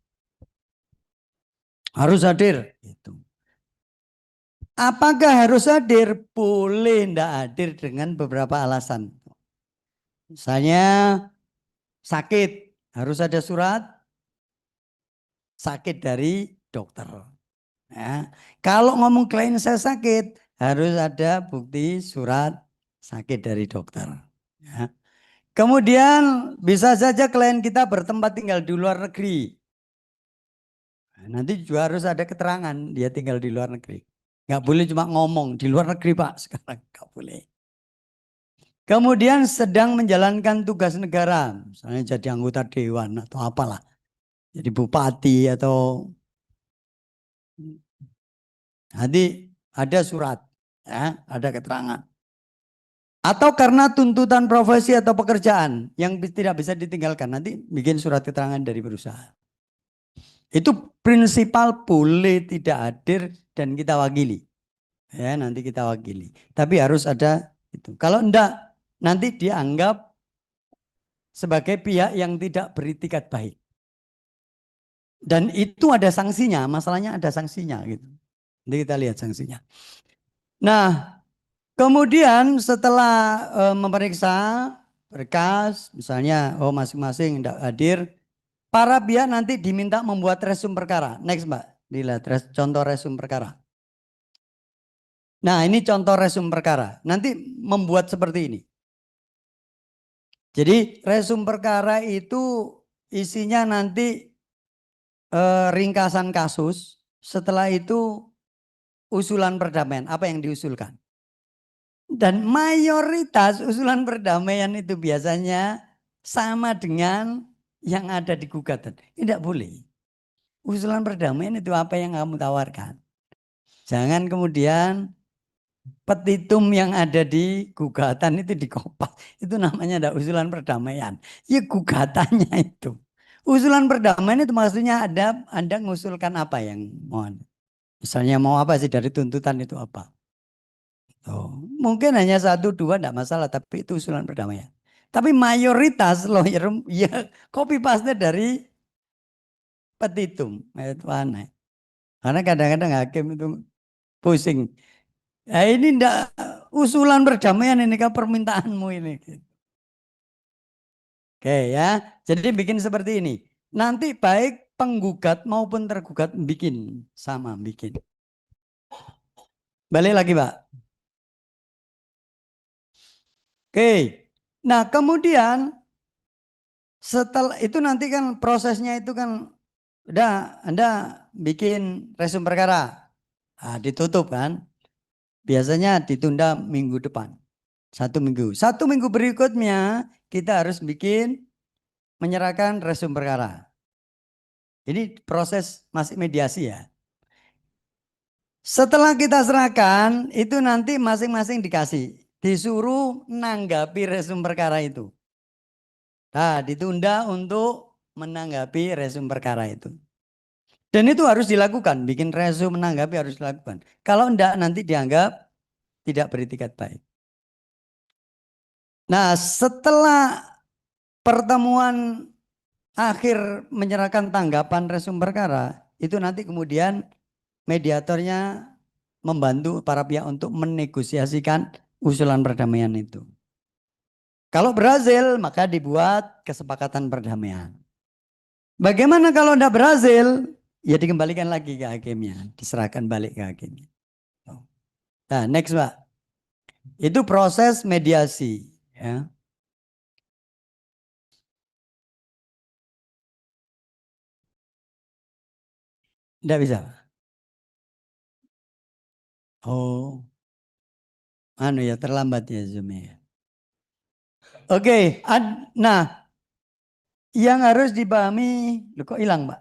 Harus hadir. Gitu. Apakah harus hadir? Boleh tidak hadir dengan beberapa alasan. Misalnya sakit, harus ada surat sakit dari dokter. Ya. Kalau ngomong klien saya sakit, harus ada bukti surat sakit dari dokter. Ya. Kemudian bisa saja klien kita bertempat tinggal di luar negeri. Nah, nanti juga harus ada keterangan dia tinggal di luar negeri. Nggak boleh cuma ngomong di luar negeri Pak, sekarang nggak boleh. Kemudian sedang menjalankan tugas negara, misalnya jadi anggota dewan atau apalah. Jadi bupati atau nanti ada surat, ya, ada keterangan. Atau karena tuntutan profesi atau pekerjaan yang tidak bisa ditinggalkan, nanti bikin surat keterangan dari perusahaan. Itu prinsipal boleh tidak hadir dan kita wakili. Ya, nanti kita wakili. Tapi harus ada itu. Kalau enggak, nanti dianggap sebagai pihak yang tidak beritikat baik. Dan itu ada sanksinya, masalahnya ada sanksinya gitu. Nanti kita lihat sanksinya. Nah, kemudian setelah memeriksa berkas, misalnya masing-masing tidak hadir, para pihak nanti diminta membuat resum perkara. Next Mbak, dilihat contoh resum perkara. Nah, ini contoh resum perkara. Nanti membuat seperti ini. Jadi resum perkara itu isinya nanti ringkasan kasus. Setelah itu usulan perdamaian. Apa yang diusulkan? Dan mayoritas usulan perdamaian itu biasanya sama dengan yang ada di gugatan. Tidak boleh. Usulan perdamaian itu apa yang kamu tawarkan. Jangan kemudian petitum yang ada di gugatan itu dikopas. Itu namanya ada usulan perdamaian. Ya gugatannya itu. Usulan perdamaian itu maksudnya Anda mengusulkan apa yang mau. Misalnya mau apa sih dari tuntutan itu apa. Oh, mungkin hanya 1-2 tidak masalah. Tapi itu usulan perdamaian. Tapi mayoritas lawyer ya copy paste dari petitum. Itu aneh. Karena kadang-kadang hakim itu pusing. Nah ini enggak usulan perdamaian ini kan permintaanmu ini. Oke ya, jadi bikin seperti ini. Nanti baik penggugat maupun tergugat bikin sama bikin. Balik lagi Pak. Oke, nah kemudian setelah itu nanti kan prosesnya itu kan udah Anda bikin resum perkara. Nah, ditutup kan. Biasanya ditunda minggu depan. 1 minggu. 1 minggu berikutnya kita harus bikin menyerahkan resum perkara. Ini proses masih mediasi ya. Setelah kita serahkan, itu nanti masing-masing dikasih. Disuruh nanggapi resum perkara itu. Nah, ditunda untuk menanggapi resum perkara itu. Dan itu harus dilakukan. Bikin resum menanggapi harus dilakukan. Kalau enggak nanti dianggap tidak beritikat baik. Nah, setelah pertemuan akhir menyerahkan tanggapan resum perkara, itu nanti kemudian mediatornya membantu para pihak untuk menegosiasikan usulan perdamaian itu. Kalau berhasil, maka dibuat kesepakatan perdamaian. Bagaimana kalau tidak berhasil? Ya dikembalikan lagi ke hakimnya, diserahkan balik ke hakimnya. Nah, next Pak. Itu proses mediasi. Ya. Tidak bisa. Oh, anu ya terlambat ya Zoom ya. Oke, nah yang harus dipahami, kok hilang Pak?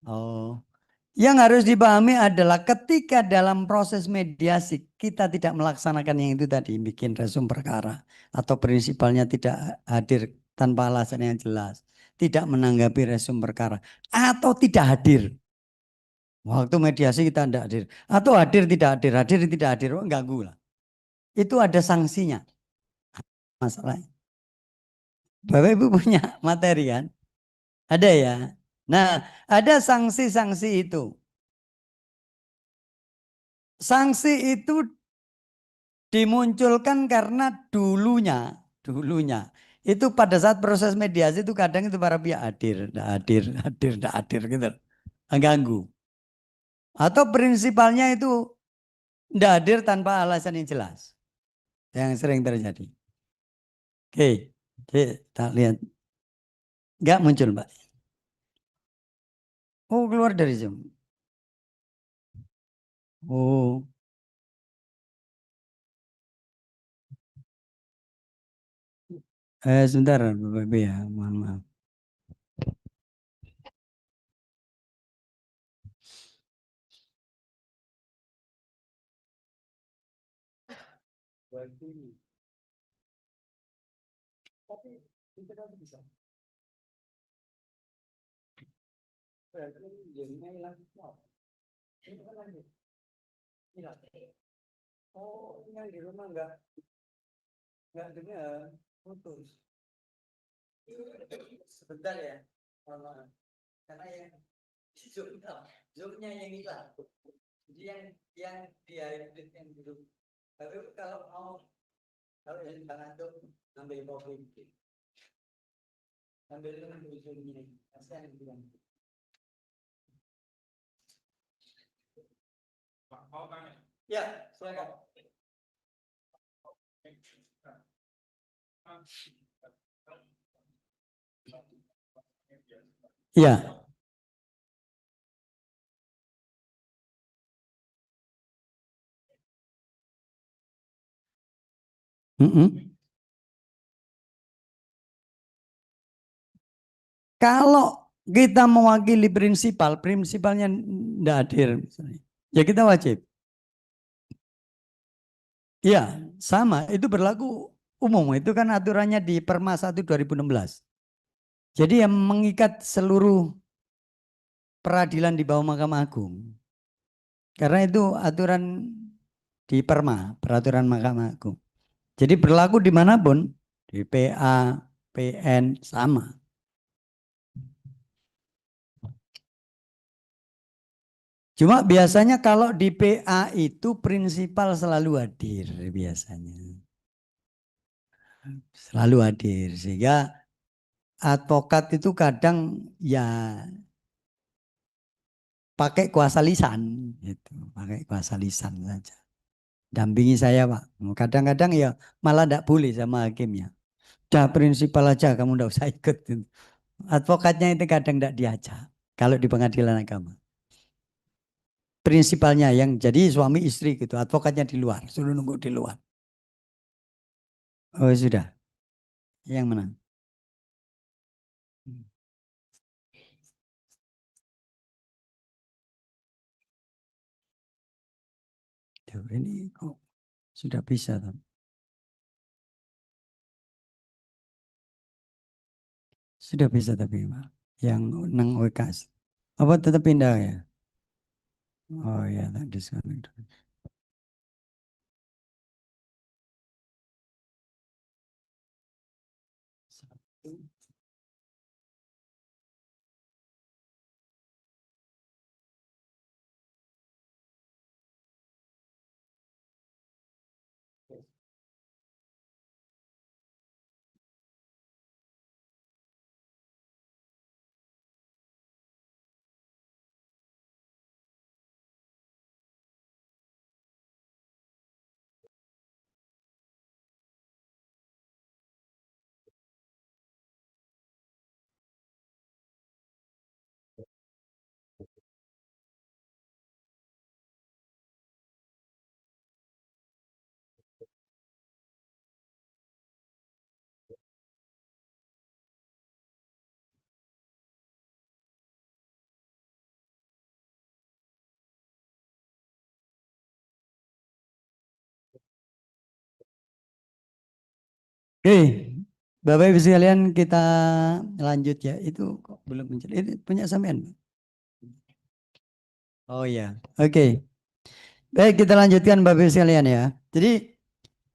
Oh, yang harus dipahami adalah ketika dalam proses mediasi kita tidak melaksanakan yang itu tadi, bikin resum perkara atau prinsipalnya tidak hadir tanpa alasan yang jelas, tidak menanggapi resum perkara atau tidak hadir. Waktu mediasi kita tidak hadir. Atau hadir tidak hadir, oh, ganggu lah. Itu ada sanksinya. Masalahnya. Bapak Ibu punya materi kan? Ada ya? Nah, ada sanksi-sanksi itu. Sanksi itu dimunculkan karena dulunya itu pada saat proses mediasi itu kadang itu para pihak hadir, tidak hadir gitu, mengganggu. Atau prinsipalnya itu tidak hadir tanpa alasan yang jelas, yang sering terjadi. Oke, kita lihat, nggak muncul, Mbak. Oh, keluar dari Zoom. Oh, sebentar, Bapak Ibu ya, mohon maaf. Tapi kita bisa. Jadinya hilang. Ini kan lagi. Hilang. Oh, ini di rumah nggak dengar, putus. Sebentar ya, karena yang zoomnya yang hilang. Jadi yang dia yang dulu. Tapi kalau yang tangan tuh ambil kopi, ambil zoomnya, saya yang bilang. Ya, silakan. Ya. Kalau kita mewakili prinsipalnya tidak hadir, ya kita wajib. Ya, sama. Itu berlaku umum. Itu kan aturannya di Perma 1 2016. Jadi yang mengikat seluruh peradilan di bawah Mahkamah Agung. Karena itu aturan di Perma, peraturan Mahkamah Agung. Jadi berlaku dimanapun, di PA, PN, sama. Cuma biasanya kalau di PA itu prinsipal selalu hadir biasanya. Selalu hadir. Sehingga advokat itu kadang ya pakai kuasa lisan. Gitu. Pakai kuasa lisan saja. Dampingi saya Pak. Kadang-kadang ya malah tidak boleh sama hakimnya. Dah prinsipal aja kamu tidak usah ikut. Advokatnya itu kadang tidak diajak. Kalau di pengadilan agama. Prinsipalnya yang jadi suami istri gitu. Advokatnya di luar. Suruh nunggu di luar. Oh sudah. Yang mana? Ini kok sudah bisa. Sudah bisa tapi Pak. Yang nang OKS. Apa tetap pindah ya? Oh ya, tak disconnect. Oke, Bapak Ibu sekalian kita lanjut ya. Itu kok belum muncul. Ini punya sampean. Oh ya, oke. Baik, kita lanjutkan Bapak Ibu sekalian ya. Jadi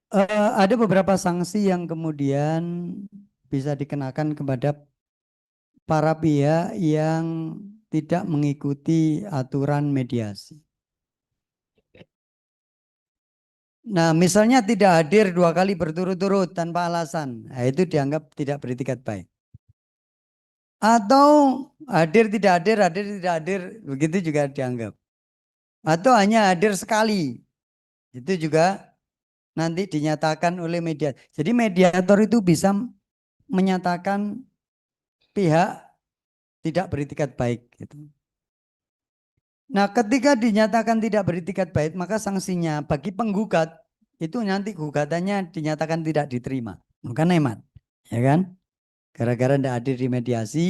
ada beberapa sanksi yang kemudian bisa dikenakan kepada para pihak yang tidak mengikuti aturan mediasi. Nah, misalnya tidak hadir 2 kali berturut-turut tanpa alasan, nah, itu dianggap tidak beretikat baik. Atau hadir tidak hadir, begitu juga dianggap. Atau hanya hadir sekali, itu juga nanti dinyatakan oleh mediator. Jadi mediator itu bisa menyatakan pihak tidak beretikat baik. Gitu. Nah, ketika dinyatakan tidak beretikat baik, maka sanksinya bagi penggugat itu nanti gugatannya dinyatakan tidak diterima. Bukan hemat, ya kan? Gara-gara tidak hadir di mediasi,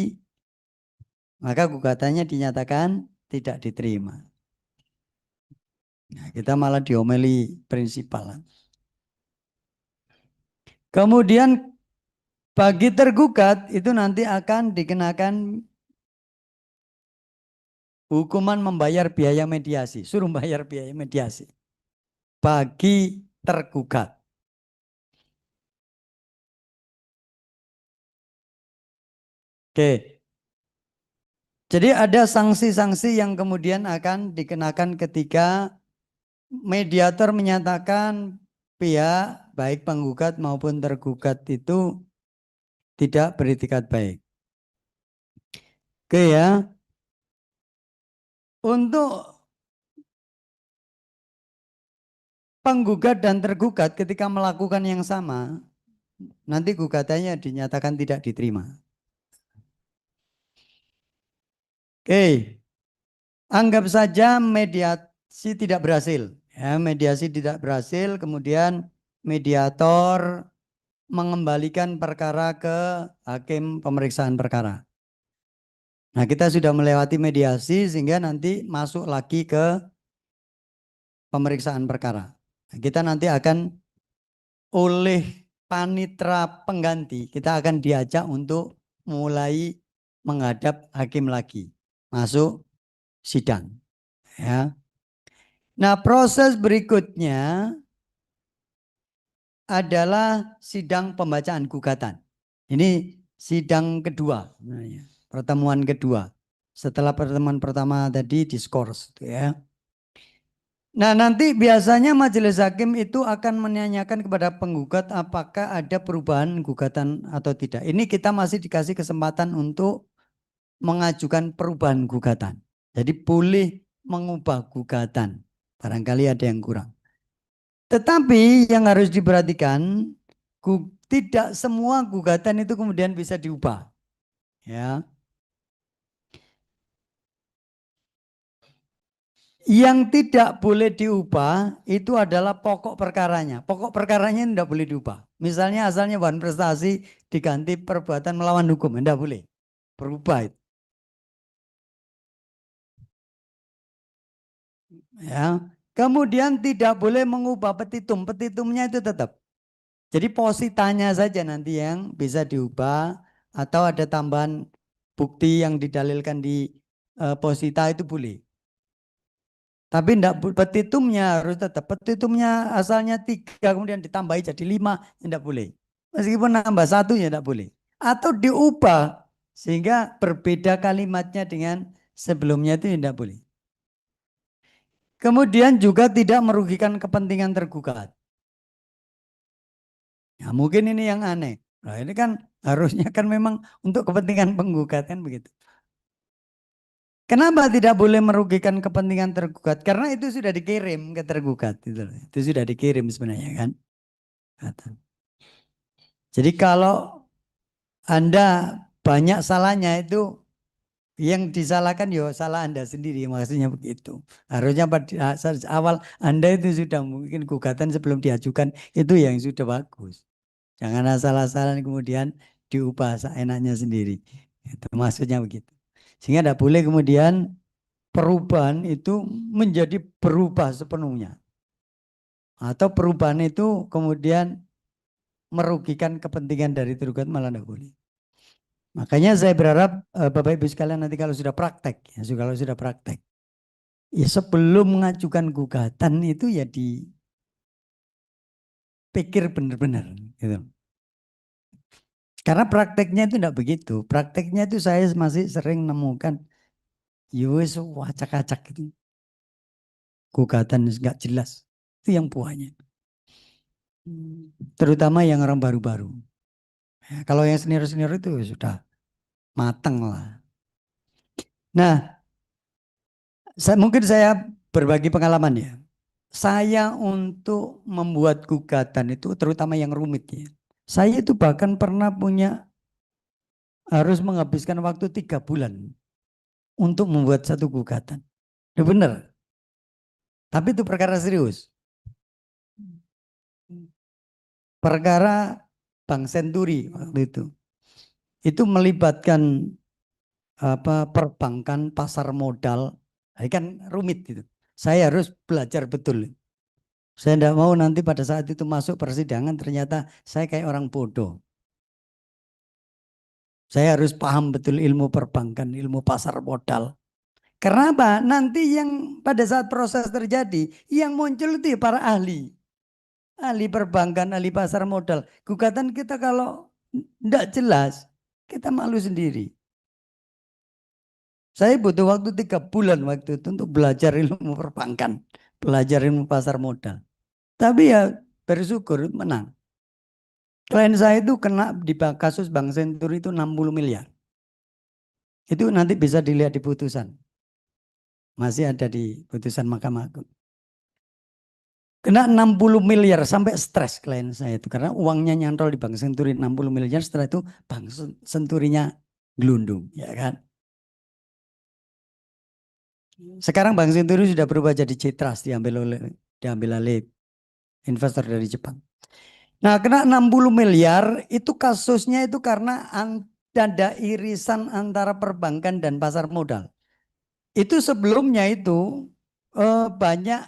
maka gugatannya dinyatakan tidak diterima. Nah, kita malah diomeli prinsipal. Kemudian bagi tergugat itu nanti akan dikenakan hukuman membayar biaya mediasi, suruh bayar biaya mediasi bagi tergugat. Oke. Jadi ada sanksi-sanksi yang kemudian akan dikenakan ketika mediator menyatakan pihak baik penggugat maupun tergugat itu tidak beretikat baik. Oke ya. Untuk penggugat dan tergugat ketika melakukan yang sama, nanti gugatannya dinyatakan tidak diterima. Oke, anggap saja mediasi tidak berhasil. Ya, mediasi tidak berhasil, kemudian mediator mengembalikan perkara ke hakim pemeriksaan perkara. Nah, kita sudah melewati mediasi sehingga nanti masuk lagi ke pemeriksaan perkara. Nah, kita nanti akan oleh panitra pengganti, kita akan diajak untuk mulai menghadap hakim lagi, masuk sidang. Ya. Nah, proses berikutnya adalah sidang pembacaan gugatan. Ini sidang kedua, pertemuan kedua. Setelah pertemuan pertama tadi diskors, ya. Nah, nanti biasanya majelis hakim itu akan menanyakan kepada penggugat apakah ada perubahan gugatan atau tidak. Ini kita masih dikasih kesempatan untuk mengajukan perubahan gugatan. Jadi boleh mengubah gugatan. Barangkali ada yang kurang. Tetapi yang harus diperhatikan, tidak semua gugatan itu kemudian bisa diubah. Ya. Yang tidak boleh diubah itu adalah pokok perkaranya. Pokok perkaranya tidak boleh diubah. Misalnya asalnya bahan prestasi diganti perbuatan melawan hukum, tidak boleh. Berubah itu. Ya. Kemudian tidak boleh mengubah petitum. Petitumnya itu tetap. Jadi positanya saja nanti yang bisa diubah atau ada tambahan bukti yang didalilkan di posita itu boleh. Tapi enggak, petitumnya harus tetap. Petitumnya asalnya 3 kemudian ditambahi jadi 5, tidak boleh. Meskipun nambah 1 ya tidak boleh. Atau diubah sehingga berbeda kalimatnya dengan sebelumnya itu tidak boleh. Kemudian juga tidak merugikan kepentingan tergugat. Ya, mungkin ini yang aneh. Nah, ini kan harusnya kan memang untuk kepentingan penggugat kan begitu. Kenapa tidak boleh merugikan kepentingan tergugat? Karena itu sudah dikirim ke tergugat. Itu sudah dikirim sebenarnya kan. Jadi kalau Anda banyak salahnya itu yang disalahkan ya salah Anda sendiri, maksudnya begitu. Harusnya pada awal Anda itu sudah mungkin gugatan sebelum diajukan itu yang sudah bagus. Jangan asal-asalan kemudian diubah seenaknya sendiri. Itu maksudnya begitu. Sehingga tidak boleh kemudian perubahan itu menjadi berubah sepenuhnya. Atau perubahan itu kemudian merugikan kepentingan dari tergugat malah tidak boleh. Makanya saya berharap Bapak Ibu sekalian nanti kalau sudah praktek, ya, kalau sudah praktek, Ya sebelum mengajukan gugatan itu ya dipikir benar-benar gitu. Karena prakteknya itu tidak begitu. Prakteknya itu saya masih sering menemukan yowes wacak-acak gitu. Gugatan nggak jelas. Itu yang buahnya. Terutama yang orang baru-baru. Ya, kalau yang senior-senior itu sudah mateng lah. Nah, mungkin saya berbagi pengalaman ya. Saya untuk membuat gugatan itu terutama yang rumit ya. Saya itu bahkan pernah punya harus menghabiskan waktu 3 bulan untuk membuat satu gugatan. Ya benar. Tapi itu perkara serius. Perkara Bank Senturi waktu itu. Itu melibatkan perbankan, pasar modal. Ini kan rumit gitu. Saya harus belajar betul. Saya tidak mau nanti pada saat itu masuk persidangan ternyata saya kayak orang bodoh. Saya harus paham betul ilmu perbankan, ilmu pasar modal. Karena apa? Nanti yang pada saat proses terjadi, yang muncul itu ya para ahli. Ahli perbankan, ahli pasar modal. Gugatan kita kalau tidak jelas, kita malu sendiri. Saya butuh waktu 3 bulan waktu itu untuk belajar ilmu perbankan, belajar ilmu pasar modal. Tapi ya bersyukur menang. Klien saya itu kena di kasus Bank Senturi itu 60 miliar. Itu nanti bisa dilihat di putusan. Masih ada di putusan Mahkamah Agung. Kena 60 miliar sampai stres klien saya itu. Karena uangnya nyantol di Bank Senturi 60 miliar. Setelah itu Bank Senturinya gelundung. Ya kan? Sekarang Bank Senturi sudah berubah jadi Citras. Diambil alih investor dari Jepang. Nah kena 60 miliar itu kasusnya itu karena ada irisan antara perbankan dan pasar modal. Itu sebelumnya itu banyak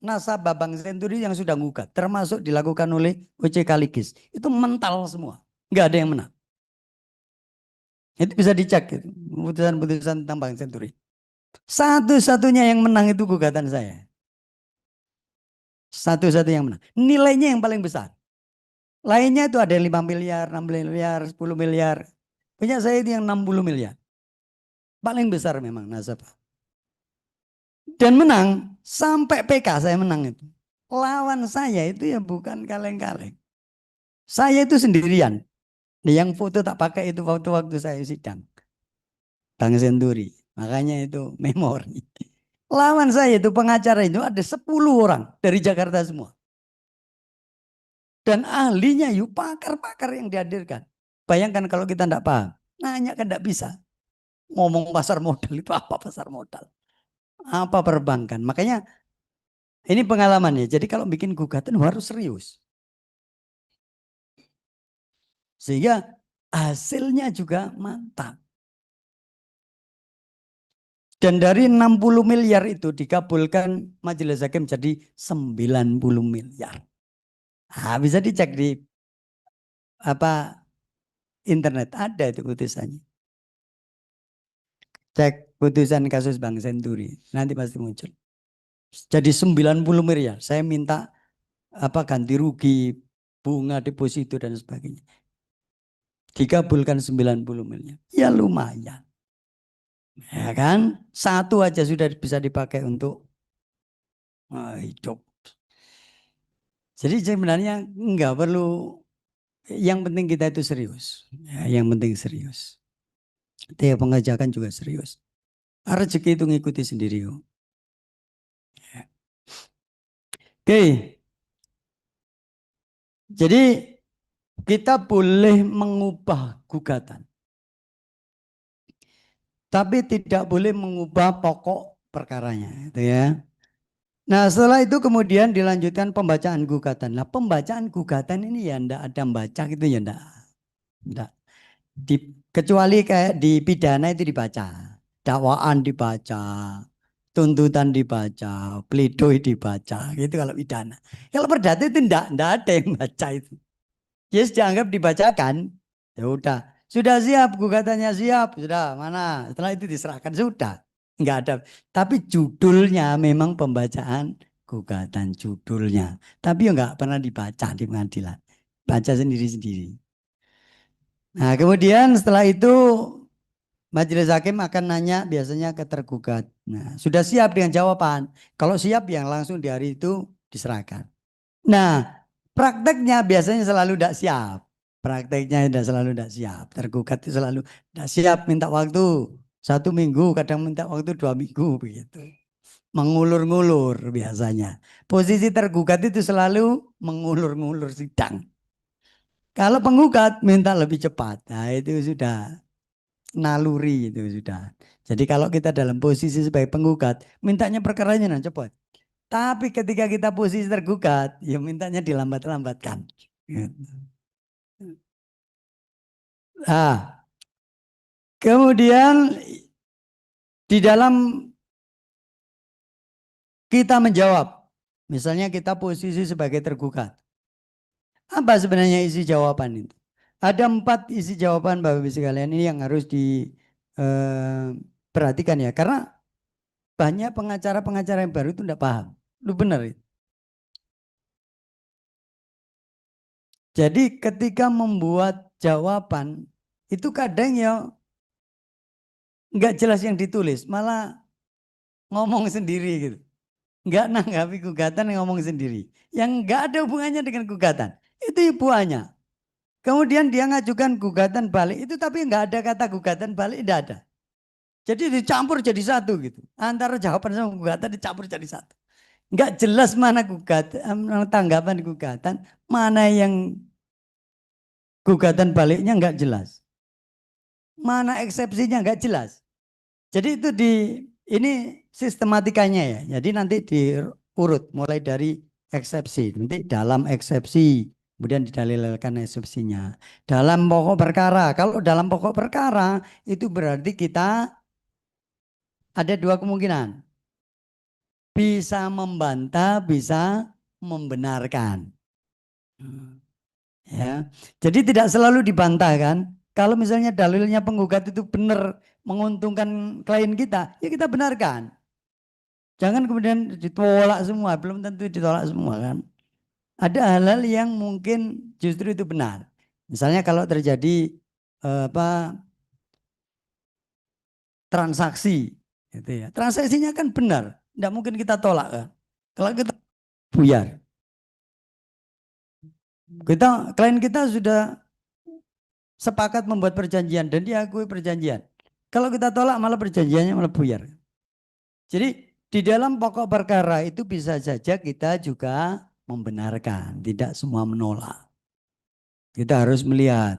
nasabah Bank Senturi yang sudah gugat, termasuk dilakukan oleh OJK Ligis. Itu mental semua, nggak ada yang menang. Itu bisa dicek gitu, putusan-putusan tentang Bank Senturi. Satu-satunya yang menang itu gugatan saya. Satu-satunya yang menang. Nilainya yang paling besar. Lainnya itu ada yang 5 miliar, 6 miliar, 10 miliar. Punya saya itu yang 60 miliar. Paling besar memang nasabah. Dan menang, sampai PK saya menang itu. Lawan saya itu ya bukan kaleng-kaleng. Saya itu sendirian. Yang foto tak pakai itu waktu-waktu saya sidang. Bank Senturi. Makanya itu memori. Lawan saya itu pengacara itu ada 10 orang dari Jakarta semua. Dan ahlinya yuk pakar-pakar yang dihadirkan. Bayangkan kalau kita tidak paham. Nanya kan tidak bisa. Ngomong pasar modal itu apa pasar modal? Apa perbankan? Makanya ini pengalamannya. Jadi kalau bikin gugatan harus serius. Sehingga hasilnya juga mantap. Dan dari 60 miliar itu dikabulkan majelis hakim jadi 90 miliar. Nah, bisa dicek di internet, ada itu putusannya. Cek putusan kasus Bank Senturi, nanti pasti muncul. Jadi 90 miliar. Saya minta ganti rugi, bunga deposito dan sebagainya. Dikabulkan 90 miliar. Ya lumayan. Ya kan? Satu aja sudah bisa dipakai untuk hidup. Jadi sebenarnya enggak perlu, yang penting kita itu serius. Ya, yang penting serius. Tiap pengajakan juga serius. Rezeki itu ngikuti sendiri. Ya. Oke. Jadi kita boleh mengubah gugatan. Tapi tidak boleh mengubah pokok perkaranya. Gitu ya. Nah setelah itu kemudian dilanjutkan pembacaan gugatan. Nah pembacaan gugatan ini ya enggak ada membaca gitu ya enggak. Kecuali kayak di pidana itu dibaca. Dakwaan dibaca. Tuntutan dibaca. Pledoi dibaca. Gitu kalau pidana. Kalau perdata itu enggak ada yang baca itu. Yes dianggap dibacakan. Ya udah. Sudah siap gugatannya siap. Sudah mana. Setelah itu diserahkan. Sudah. Enggak ada. Tapi judulnya memang pembacaan gugatan judulnya. Tapi ya enggak pernah dibaca di pengadilan. Baca sendiri-sendiri. Nah, kemudian setelah itu majelis hakim akan nanya biasanya ke tergugat. Nah, sudah siap dengan jawaban. Kalau siap yang langsung di hari itu diserahkan. Nah, prakteknya biasanya selalu tidak siap. Prakteknya tidak selalu tidak siap. Tergugat itu selalu tidak siap, minta waktu 1 minggu, kadang minta waktu 2 minggu begitu. Mengulur-ngulur biasanya. Posisi tergugat itu selalu mengulur-ngulur sidang. Kalau penggugat minta lebih cepat, nah itu sudah naluri itu sudah. Jadi kalau kita dalam posisi sebagai penggugat, mintanya perkaranya cepat. Tapi ketika kita posisi tergugat, ya mintanya dilambat-lambatkan. Nah, kemudian di dalam kita menjawab, misalnya kita posisi sebagai tergugat. Apa sebenarnya isi jawaban itu? Ada 4 isi jawaban Bapak Ibu sekalian ini yang harus diperhatikan ya. Karena banyak pengacara-pengacara yang baru itu tidak paham. Lu benar itu. Jadi ketika membuat jawaban itu kadang ya nggak jelas yang ditulis, malah ngomong sendiri gitu. Nggak nanggapi gugatan, ngomong sendiri. Yang nggak ada hubungannya dengan gugatan. Itu ibuannya. Kemudian dia ngajukan gugatan balik itu tapi nggak ada kata gugatan balik, tidak ada. Jadi dicampur jadi satu gitu. Antara jawaban sama gugatan dicampur jadi satu. Nggak jelas mana gugatan, tanggapan gugatan, mana yang gugatan baliknya nggak jelas. Mana eksepsinya nggak jelas. Jadi itu ini sistematikanya ya. Jadi nanti diurut mulai dari eksepsi. Nanti dalam eksepsi, kemudian didalilkan eksepsinya. Dalam pokok perkara. Kalau dalam pokok perkara itu berarti kita ada 2 kemungkinan. Bisa membantah, bisa membenarkan. Ya. Jadi tidak selalu dibantah kan. Kalau misalnya dalilnya penggugat itu benar menguntungkan klien kita, ya kita benarkan. Jangan kemudian ditolak semua, belum tentu ditolak semua kan. Ada hal-hal yang mungkin justru itu benar. Misalnya kalau terjadi transaksi, gitu ya. Transaksinya kan benar, tidak mungkin kita tolak kan. Kalau kita buyar, klien kita sudah sepakat membuat perjanjian dan diakui perjanjian. Kalau kita tolak malah perjanjiannya malah buyar. Jadi di dalam pokok perkara itu bisa saja kita juga membenarkan, tidak semua menolak. Kita harus melihat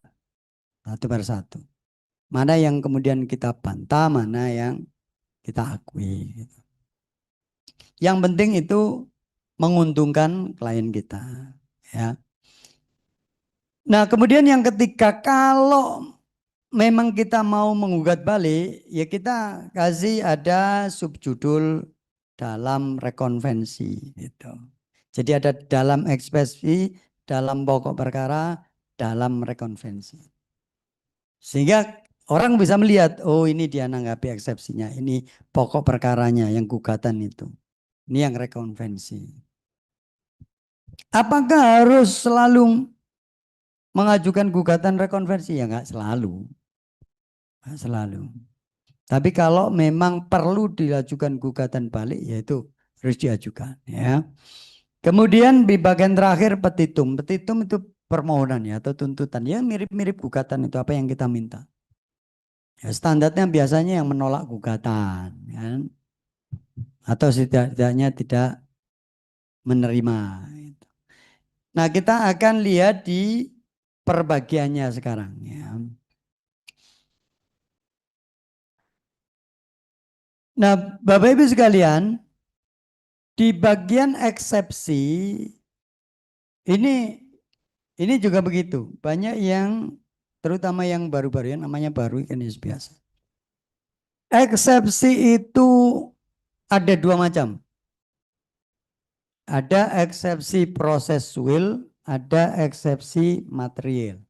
satu persatu. Mana yang kemudian kita bantah, mana yang kita akui. Yang penting itu menguntungkan klien kita. Ya. Nah kemudian yang ketiga, kalau memang kita mau menggugat balik, ya kita kasih ada subjudul dalam rekonvensi. Gitu. Jadi ada dalam ekspresi, dalam pokok perkara, dalam rekonvensi. Sehingga orang bisa melihat, oh ini dia nanggapi eksepsinya, ini pokok perkaranya yang gugatan itu. Ini yang rekonvensi. Apakah harus selalu mengajukan gugatan rekonvensi? Ya enggak selalu. Enggak selalu. Tapi kalau memang perlu diajukan gugatan balik, yaitu harus diajukan. Ya. Kemudian di bagian terakhir petitum. Petitum itu permohonan ya atau tuntutan. Ya mirip-mirip gugatan itu apa yang kita minta. Ya, standarnya biasanya yang menolak gugatan. Ya. Atau setidaknya tidak menerima. Nah kita akan lihat di perbagiannya sekarang. Ya. Nah Bapak Ibu sekalian, di bagian eksepsi ini juga begitu. Banyak yang terutama yang baru-baru yang namanya baru kan biasa. Eksepsi itu ada 2 macam. Ada eksepsi prosesual, ada eksepsi material. .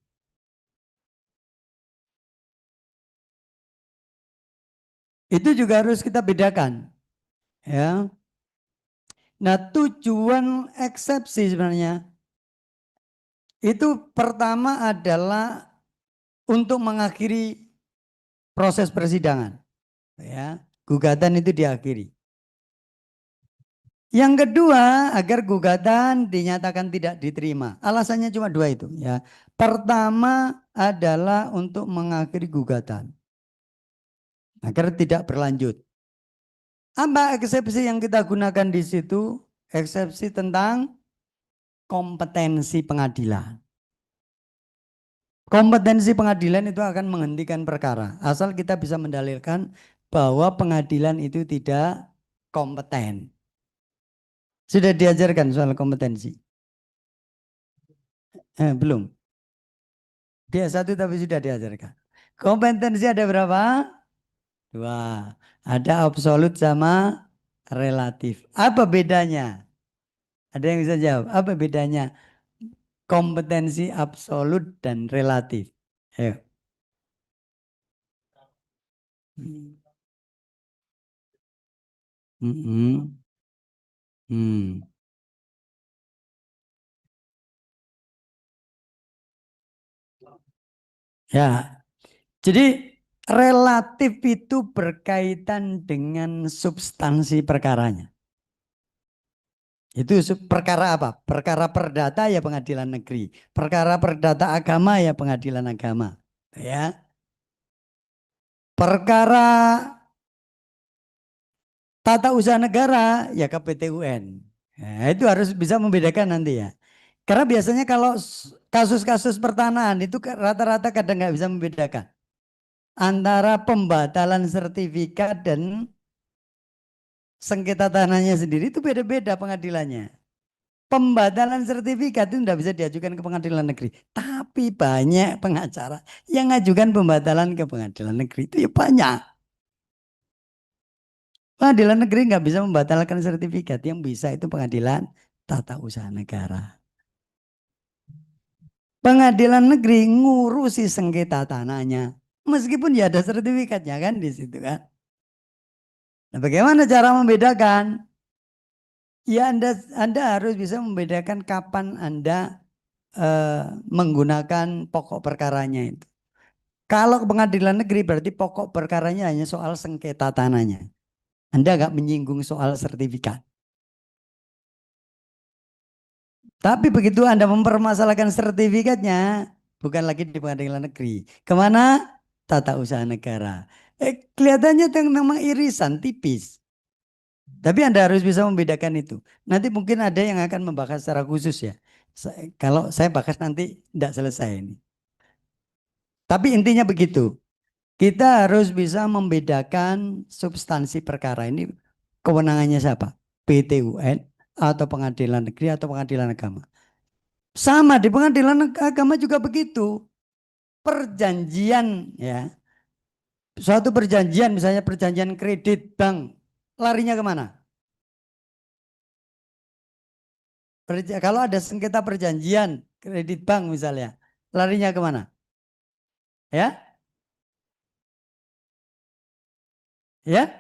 Itu juga harus kita bedakan. Ya. Nah, tujuan eksepsi sebenarnya itu pertama adalah untuk mengakhiri proses persidangan. Ya, gugatan itu diakhiri. Yang kedua, agar gugatan dinyatakan tidak diterima. Alasannya cuma dua itu. Ya, pertama adalah untuk mengakhiri gugatan agar tidak berlanjut. Apa eksepsi yang kita gunakan di situ? Eksepsi tentang kompetensi pengadilan. Kompetensi pengadilan itu akan menghentikan perkara. Asal kita bisa mendalilkan bahwa pengadilan itu tidak kompeten. Sudah diajarkan soal kompetensi? Belum. Dia satu tapi sudah diajarkan. Kompetensi ada berapa? Dua. Ada absolut sama relatif. Apa bedanya? Ada yang bisa jawab? Apa bedanya kompetensi absolut dan relatif? Ayo. Hmm. Hmm. Hmm. Ya, jadi relatif itu berkaitan dengan substansi perkaranya. Itu perkara apa? Perkara perdata ya pengadilan negeri. Perkara perdata agama ya pengadilan agama. Ya. Perkara tata usaha negara ya ke PT UN. Nah, itu harus bisa membedakan nanti ya. Karena biasanya kalau kasus-kasus pertanahan itu rata-rata kadang nggak bisa membedakan antara pembatalan sertifikat dan sengketa tanahnya sendiri itu beda-beda pengadilannya. Pembatalan sertifikat itu tidak bisa diajukan ke pengadilan negeri. Tapi banyak pengacara yang ngajukan pembatalan ke pengadilan negeri itu ya banyak. Pengadilan negeri nggak bisa membatalkan sertifikat. Yang bisa itu pengadilan tata usaha negara. Pengadilan negeri ngurusi sengketa tanahnya. Meskipun ya ada sertifikatnya kan di situ kan. Nah, bagaimana cara membedakan? Ya Anda harus bisa membedakan kapan Anda menggunakan pokok perkaranya itu. Kalau ke pengadilan negeri berarti pokok perkaranya hanya soal sengketa tanahnya. Anda nggak menyinggung soal sertifikat. Tapi begitu Anda mempermasalahkan sertifikatnya, bukan lagi di pengadilan negeri. Kemana? Tata usaha negara. Kelihatannya itu memang irisan, tipis. Tapi Anda harus bisa membedakan itu. Nanti mungkin ada yang akan membahas secara khusus ya. Kalau saya bahas nanti tidak selesai ini. Tapi intinya begitu. Kita harus bisa membedakan substansi perkara ini. Kewenangannya siapa? PT UN atau pengadilan negeri atau pengadilan agama. Sama di pengadilan agama juga begitu. Perjanjian ya. Suatu perjanjian misalnya perjanjian kredit bank. Larinya kemana? Kalau ada sengketa perjanjian kredit bank misalnya. Larinya kemana? Ya? Ya?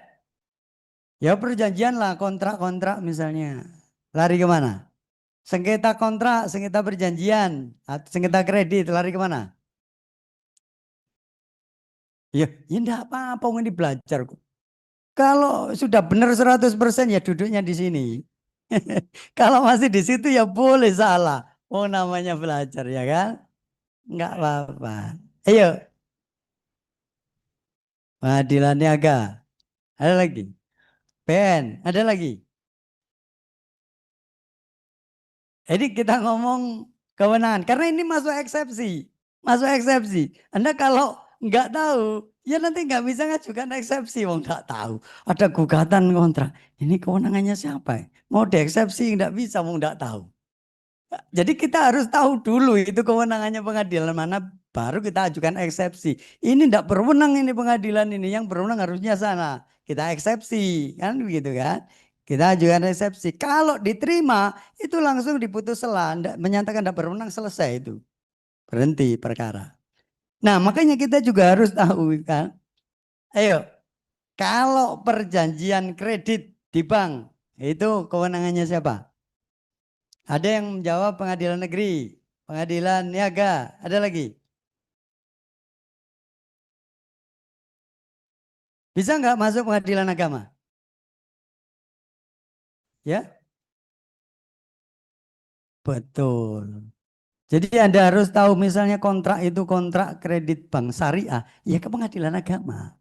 Ya perjanjian lah kontrak-kontrak misalnya. Lari kemana? Sengketa kontrak, sengketa perjanjian, atau sengketa kredit, lari kemana? Ya enggak apa-apa, ini belajar kok. Kalau sudah benar 100% ya duduknya di sini. Kalau masih di situ ya boleh salah. Oh namanya belajar ya kan? Enggak apa-apa. Ayo, pengadilan niaga. Ada lagi. PN, ada lagi. Jadi kita ngomong kewenangan. Karena ini masuk eksepsi. Masuk eksepsi. Anda kalau nggak tahu, ya nanti nggak bisa ngajukan eksepsi. Wong nggak tahu. Ada gugatan kontrak. Ini kewenangannya siapa? Mau dieksepsi nggak bisa, wong nggak tahu. Jadi kita harus tahu dulu itu kewenangannya pengadilan mana, baru kita ajukan eksepsi. Ini tidak berwenang ini pengadilan ini, yang berwenang harusnya sana. Kita eksepsi, kan begitu kan? Kita ajukan eksepsi. Kalau diterima, itu langsung diputus sela, menyatakan tidak berwenang, selesai itu. Berhenti perkara. Nah makanya kita juga harus tahu kan. Ayo, Kalau perjanjian kredit di bank, itu kewenangannya siapa? Ada yang menjawab pengadilan negeri, pengadilan niaga, ada lagi? Bisa nggak masuk pengadilan agama? Ya, betul. Jadi Anda harus tahu misalnya kontrak itu kontrak kredit bank syariah, ya ke pengadilan agama.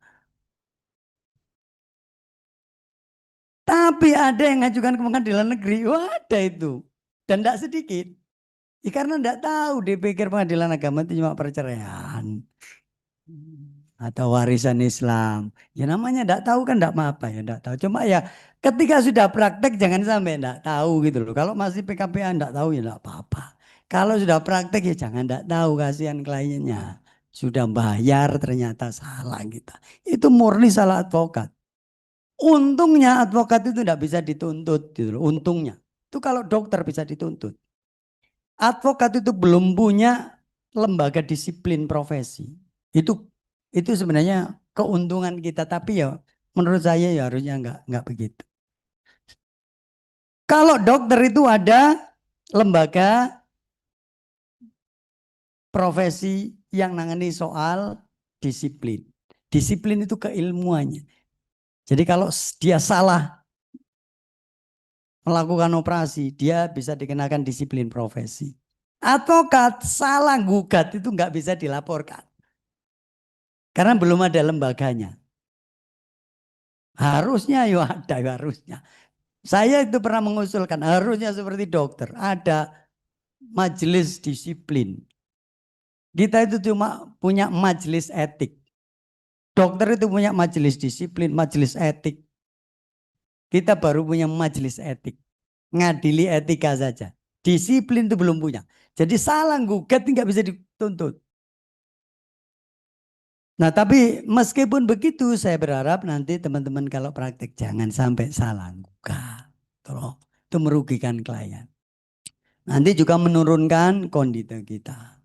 Tapi ada yang ngajukan ke pengadilan negeri, wah ada itu. Dan tidak sedikit. Ya, karena tidak tahu, dipikir pengadilan agama itu cuma perceraian. Atau warisan Islam. Ya namanya tidak tahu kan tidak apa-apa ya, tidak tahu. Cuma ya ketika sudah praktek jangan sampai tidak tahu gitu loh. Kalau masih PKPA tidak tahu ya tidak apa-apa. Kalau sudah praktek ya jangan tidak tahu, kasihan kliennya. Sudah bayar ternyata salah kita. Itu murni salah advokat. Untungnya advokat itu tidak bisa dituntut gitu loh. Untungnya. Itu kalau dokter bisa dituntut. Advokat itu belum punya lembaga disiplin profesi. Itu sebenarnya keuntungan kita, tapi ya menurut saya ya harusnya nggak begitu. Kalau dokter itu ada lembaga profesi yang nangani soal disiplin. Disiplin itu keilmuannya. Jadi kalau dia salah melakukan operasi, dia bisa dikenakan disiplin profesi. Advokat salah gugat itu nggak bisa dilaporkan. Karena belum ada lembaganya. Harusnya ya ada, ya harusnya. Saya itu pernah mengusulkan harusnya seperti dokter. Ada majelis disiplin. Kita itu cuma punya majelis etik. Dokter itu punya majelis disiplin, majelis etik. Kita baru punya majelis etik. Ngadili etika saja. Disiplin itu belum punya. Jadi salah gugat nggak bisa dituntut. Nah tapi meskipun begitu saya berharap nanti teman-teman kalau praktek jangan sampai salah gugat. Itu merugikan klien. Nanti juga menurunkan kondisi kita.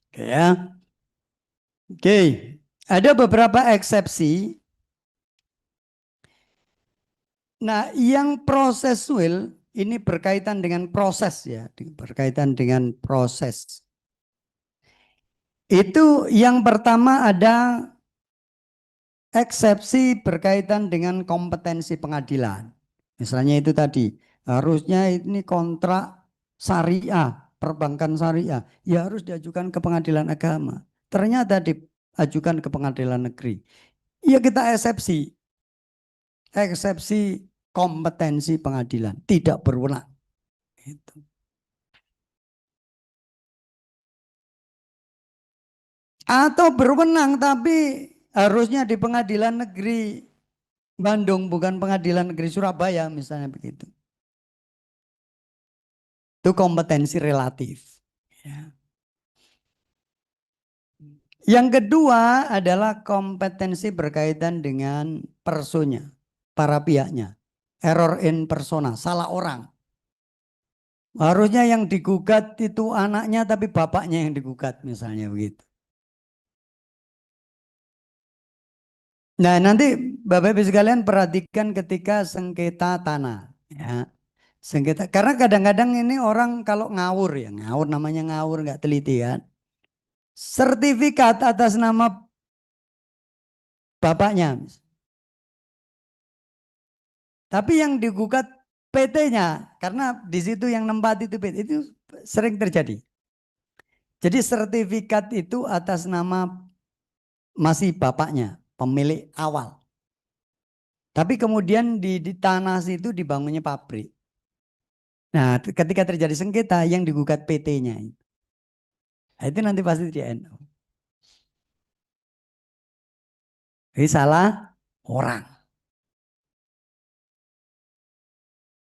Oke ya. Oke. Ada beberapa eksepsi. Nah, yang proses will ini berkaitan dengan proses ya, berkaitan dengan proses. Itu yang pertama ada eksepsi berkaitan dengan kompetensi pengadilan. Misalnya itu tadi, harusnya ini kontrak syariah, perbankan syariah, ya harus diajukan ke pengadilan agama. Ternyata diajukan ke pengadilan negeri. Ya kita eksepsi. Eksepsi kompetensi pengadilan, tidak berwenang. Gitu. Atau berwenang tapi harusnya di pengadilan negeri Bandung, bukan pengadilan negeri Surabaya misalnya begitu. Itu kompetensi relatif. Ya. Yang kedua adalah kompetensi berkaitan dengan personnya, para pihaknya. Error in persona, salah orang. Harusnya yang digugat itu anaknya tapi bapaknya yang digugat misalnya begitu. Nah nanti Bapak Ibu sekalian perhatikan ketika sengketa tanah. Ya. Sengketa, karena kadang-kadang ini orang kalau ngawur ya, ngawur namanya ngawur nggak teliti kan. Sertifikat atas nama bapaknya. Tapi yang digugat PT-nya, karena di situ yang nempati itu PT, itu sering terjadi. Jadi sertifikat itu atas nama masih bapaknya, pemilik awal. Tapi kemudian di tanah situ dibangunnya pabrik. Nah ketika terjadi sengketa yang digugat PT-nya. Nah, itu nanti pasti di NU. Jadi salah orang.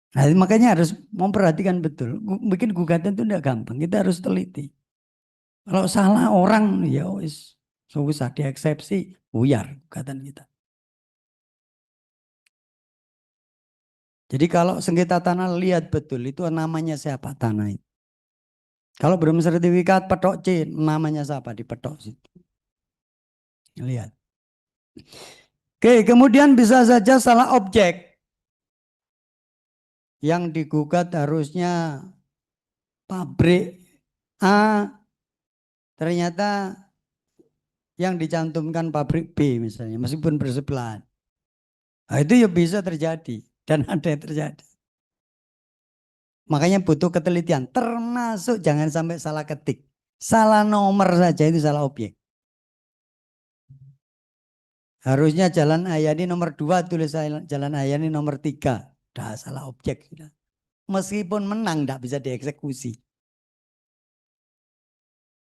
Nah, makanya harus memperhatikan betul. Bikin gugatan itu tidak gampang. Kita harus teliti. Kalau salah orang, ya wis susah dieksepsi, buyar gugatan kita. Jadi kalau sengketa tanah lihat betul itu namanya siapa tanah itu. Kalau belum sertifikat petok C, namanya siapa di petok situ. Lihat. Oke, kemudian bisa saja salah objek. Yang digugat harusnya pabrik A, ternyata yang dicantumkan pabrik B misalnya, meskipun bersebelahan. Nah, itu ya bisa terjadi dan ada yang terjadi. Makanya butuh ketelitian, termasuk jangan sampai salah ketik. Salah nomor saja itu salah objek. Harusnya Jalan Ayani nomor 2 tulis Jalan Ayani nomor 3. Dah salah objek sudah. Meskipun menang tidak bisa dieksekusi.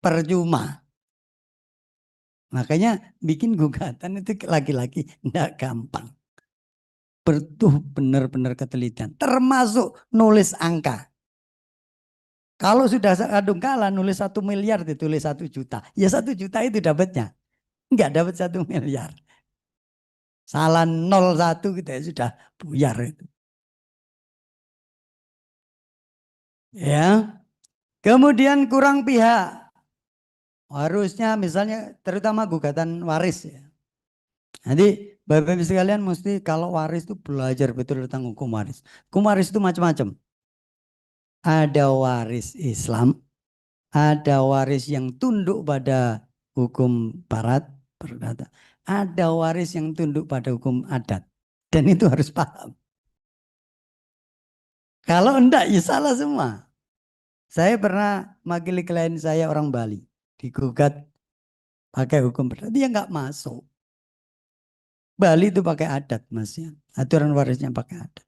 Percuma. Makanya bikin gugatan itu lagi-lagi tidak gampang. Butuh benar-benar ketelitian. Termasuk nulis angka. Kalau sudah kadung kalah nulis 1 miliar ditulis 1 juta. Ya 1 juta itu dapatnya. Enggak dapat 1 miliar. Salah 01 kita ya sudah buyar itu. Ya. Kemudian kurang pihak. Harusnya misalnya terutama gugatan waris ya. Nanti Bapak Ibu sekalian mesti kalau waris itu belajar betul tentang hukum waris. Hukum waris itu macam-macam. Ada waris Islam, ada waris yang tunduk pada hukum barat, perdata. Ada waris yang tunduk pada hukum adat. Dan itu harus paham. Kalau enggak ya salah semua. Saya pernah makili klien saya orang Bali. Digugat pakai hukum adat. Dia enggak masuk. Bali itu pakai adat mas ya. Aturan warisnya pakai adat.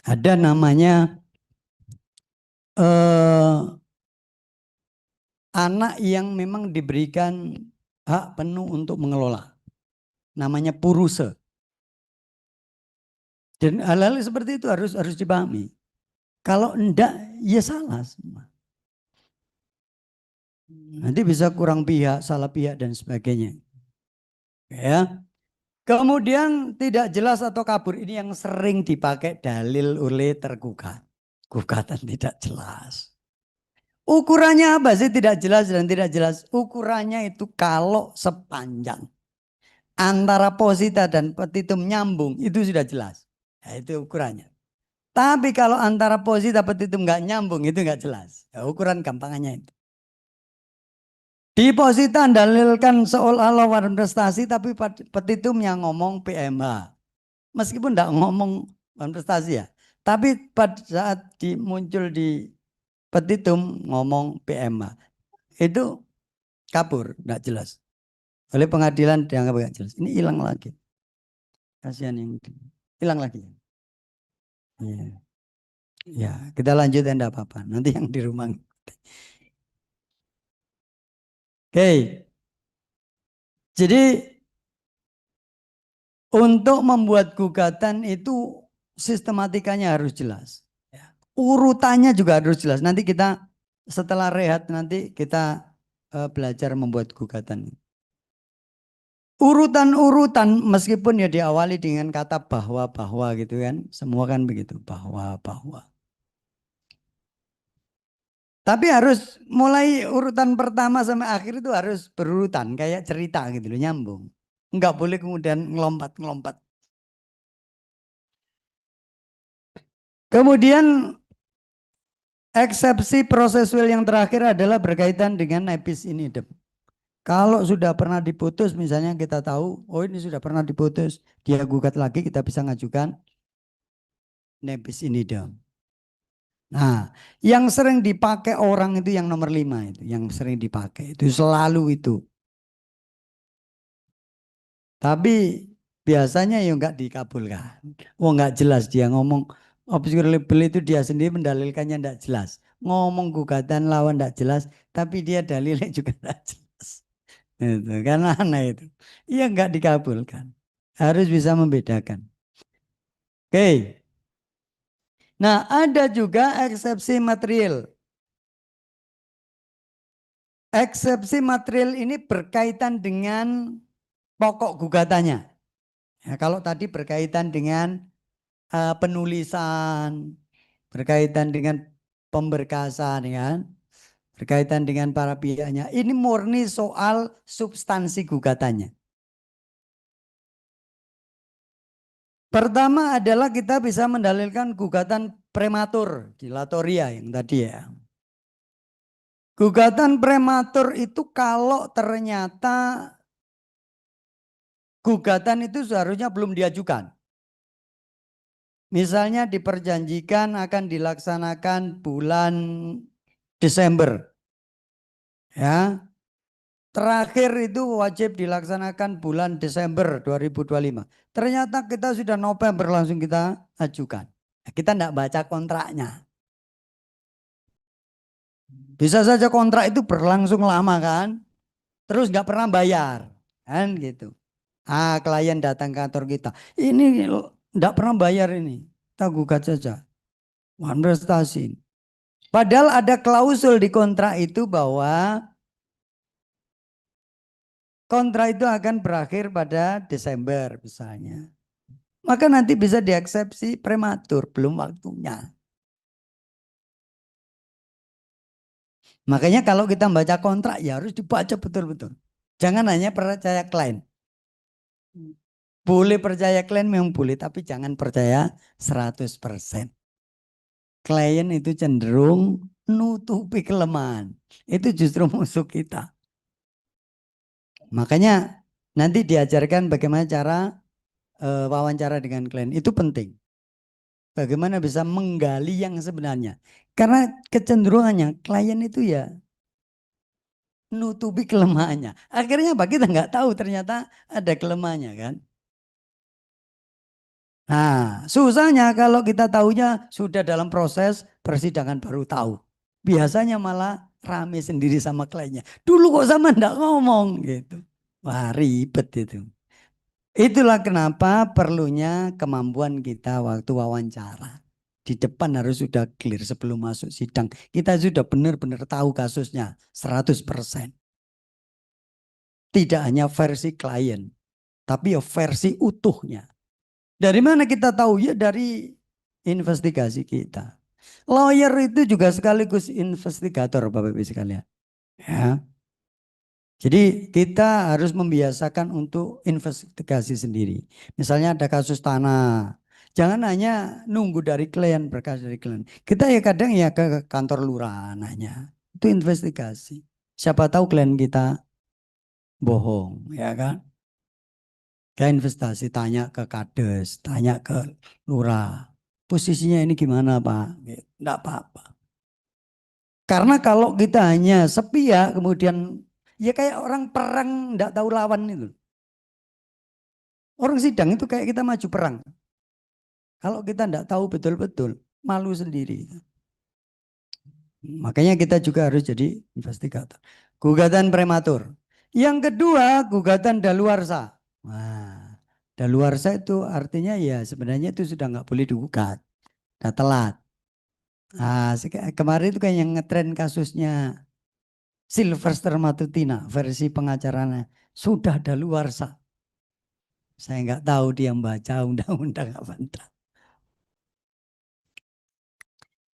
Ada namanya anak yang memang diberikan hak penuh untuk mengelola. Namanya puruse. Dan hal-hal seperti itu harus dipahami. Kalau enggak, ya salah semua. Nanti bisa kurang pihak, salah pihak dan sebagainya. Ya. Kemudian tidak jelas atau kabur. Ini yang sering dipakai dalil oleh tergugat. Gugatan tidak jelas. Ukurannya apa sih tidak jelas dan tidak jelas? Ukurannya itu kalau sepanjang antara posita dan petitum nyambung itu sudah jelas. Nah, itu ukurannya. Tapi kalau antara posita petitum nggak nyambung itu nggak jelas. Ya, ukuran gampangannya itu. Di posita dalilkan seolah-olah waran prestasi tapi petitum yang ngomong PMH. Meskipun nggak ngomong waran prestasi ya. Tapi pada saat muncul di petitum ngomong PMH. Itu kabur, nggak jelas. Oleh pengadilan dianggap nggak jelas. Ini hilang lagi. Kasihan yang hilang lagi. Ya. Ya, kita lanjut enggak apa-apa. Nanti yang di rumah. Oke. Jadi untuk membuat gugatan itu sistematikanya harus jelas. Ya. Urutannya juga harus jelas. Nanti kita setelah rehat nanti kita belajar membuat gugatan. Urutan-urutan meskipun ya diawali dengan kata bahwa gitu kan. Semua kan begitu, bahwa. Tapi harus mulai urutan pertama sampai akhir itu harus berurutan. Kayak cerita gitu loh, nyambung. Enggak boleh kemudian ngelompat-ngelompat. Kemudian eksepsi prosesual yang terakhir adalah berkaitan dengan nebis in idem. Kalau sudah pernah diputus misalnya kita tahu, oh ini sudah pernah diputus, dia gugat lagi kita bisa ngajukan nebis in idem. Nah, yang sering dipakai orang itu yang nomor 5 itu, yang sering dipakai itu selalu itu. Tapi biasanya ya enggak dikabulkan. Oh enggak jelas dia ngomong obscure libel itu dia sendiri mendalilkannya enggak jelas. Ngomong gugatan lawan enggak jelas, tapi dia dalilnya juga enggak jelas. Itu karena aneh itu. Iya enggak dikabulkan. Harus bisa membedakan. Oke. Nah, ada juga eksepsi material. Eksepsi material ini berkaitan dengan pokok gugatannya. Ya, kalau tadi berkaitan dengan penulisan, berkaitan dengan pemberkasan, kan? berkaitan dengan para pihaknya. Ini murni soal substansi gugatannya. Pertama adalah kita bisa mendalilkan gugatan prematur dilatoria yang tadi ya. Gugatan prematur itu kalau ternyata gugatan itu seharusnya belum diajukan. Misalnya diperjanjikan akan dilaksanakan bulan Desember. Ya, terakhir itu wajib dilaksanakan bulan Desember 2025. Ternyata kita sudah November langsung kita ajukan. Kita tidak baca kontraknya. Bisa saja kontrak itu berlangsung lama kan. Terus nggak pernah bayar. Kan gitu. Klien datang ke kantor kita. Ini nggak pernah bayar ini. Kita gugat saja. One prestasi. Padahal ada klausul di kontrak itu bahwa kontrak itu akan berakhir pada Desember misalnya. Maka nanti bisa dieksepsi prematur, belum waktunya. Makanya kalau kita membaca kontrak ya harus dibaca betul-betul. Jangan hanya percaya klien. Boleh percaya klien memang boleh, tapi jangan percaya 100%. Klien itu cenderung nutupi kelemahan. Itu justru musuh kita. Makanya nanti diajarkan bagaimana cara wawancara dengan klien. Itu penting. Bagaimana bisa menggali yang sebenarnya. Karena kecenderungannya klien itu ya nutupi kelemahannya. Akhirnya apa? Kita nggak tahu ternyata ada kelemahannya kan. Nah, susahnya kalau kita tahunya sudah dalam proses persidangan baru tahu. Biasanya malah rame sendiri sama kliennya. Dulu kok sama ndak ngomong gitu. Wah, ribet itu. Itulah kenapa perlunya kemampuan kita waktu wawancara. Di depan harus sudah clear sebelum masuk sidang. Kita sudah benar-benar tahu kasusnya 100%. Tidak hanya versi klien, tapi ya versi utuhnya. Dari mana kita tahu? Ya dari investigasi kita. Lawyer itu juga sekaligus investigator Bapak Ibu sekalian. Ya. Jadi kita harus membiasakan untuk investigasi sendiri. Misalnya ada kasus tanah. Jangan hanya nunggu dari klien, berkas dari klien. Kita ya kadang ya ke kantor lurah nanya. Itu investigasi. Siapa tahu klien kita bohong, ya kan? Kita investasi, tanya ke kades, tanya ke lurah. Posisinya ini gimana Pak? Enggak apa-apa. Karena kalau kita hanya sepihak kemudian ya kayak orang perang enggak tahu lawan itu. Orang sidang itu kayak kita maju perang. Kalau kita enggak tahu betul-betul, malu sendiri. Makanya kita juga harus jadi investigator. Gugatan prematur. Yang kedua, gugatan daluarsa. Nah, daluarsa itu artinya ya sebenarnya itu sudah nggak boleh digugat. Udah telat. Nah, kemarin itu kayak yang ngetren kasusnya Sylvester Matutina, versi pengacaranya. Sudah daluarsa. Saya nggak tahu dia membaca undang-undang apa enggak.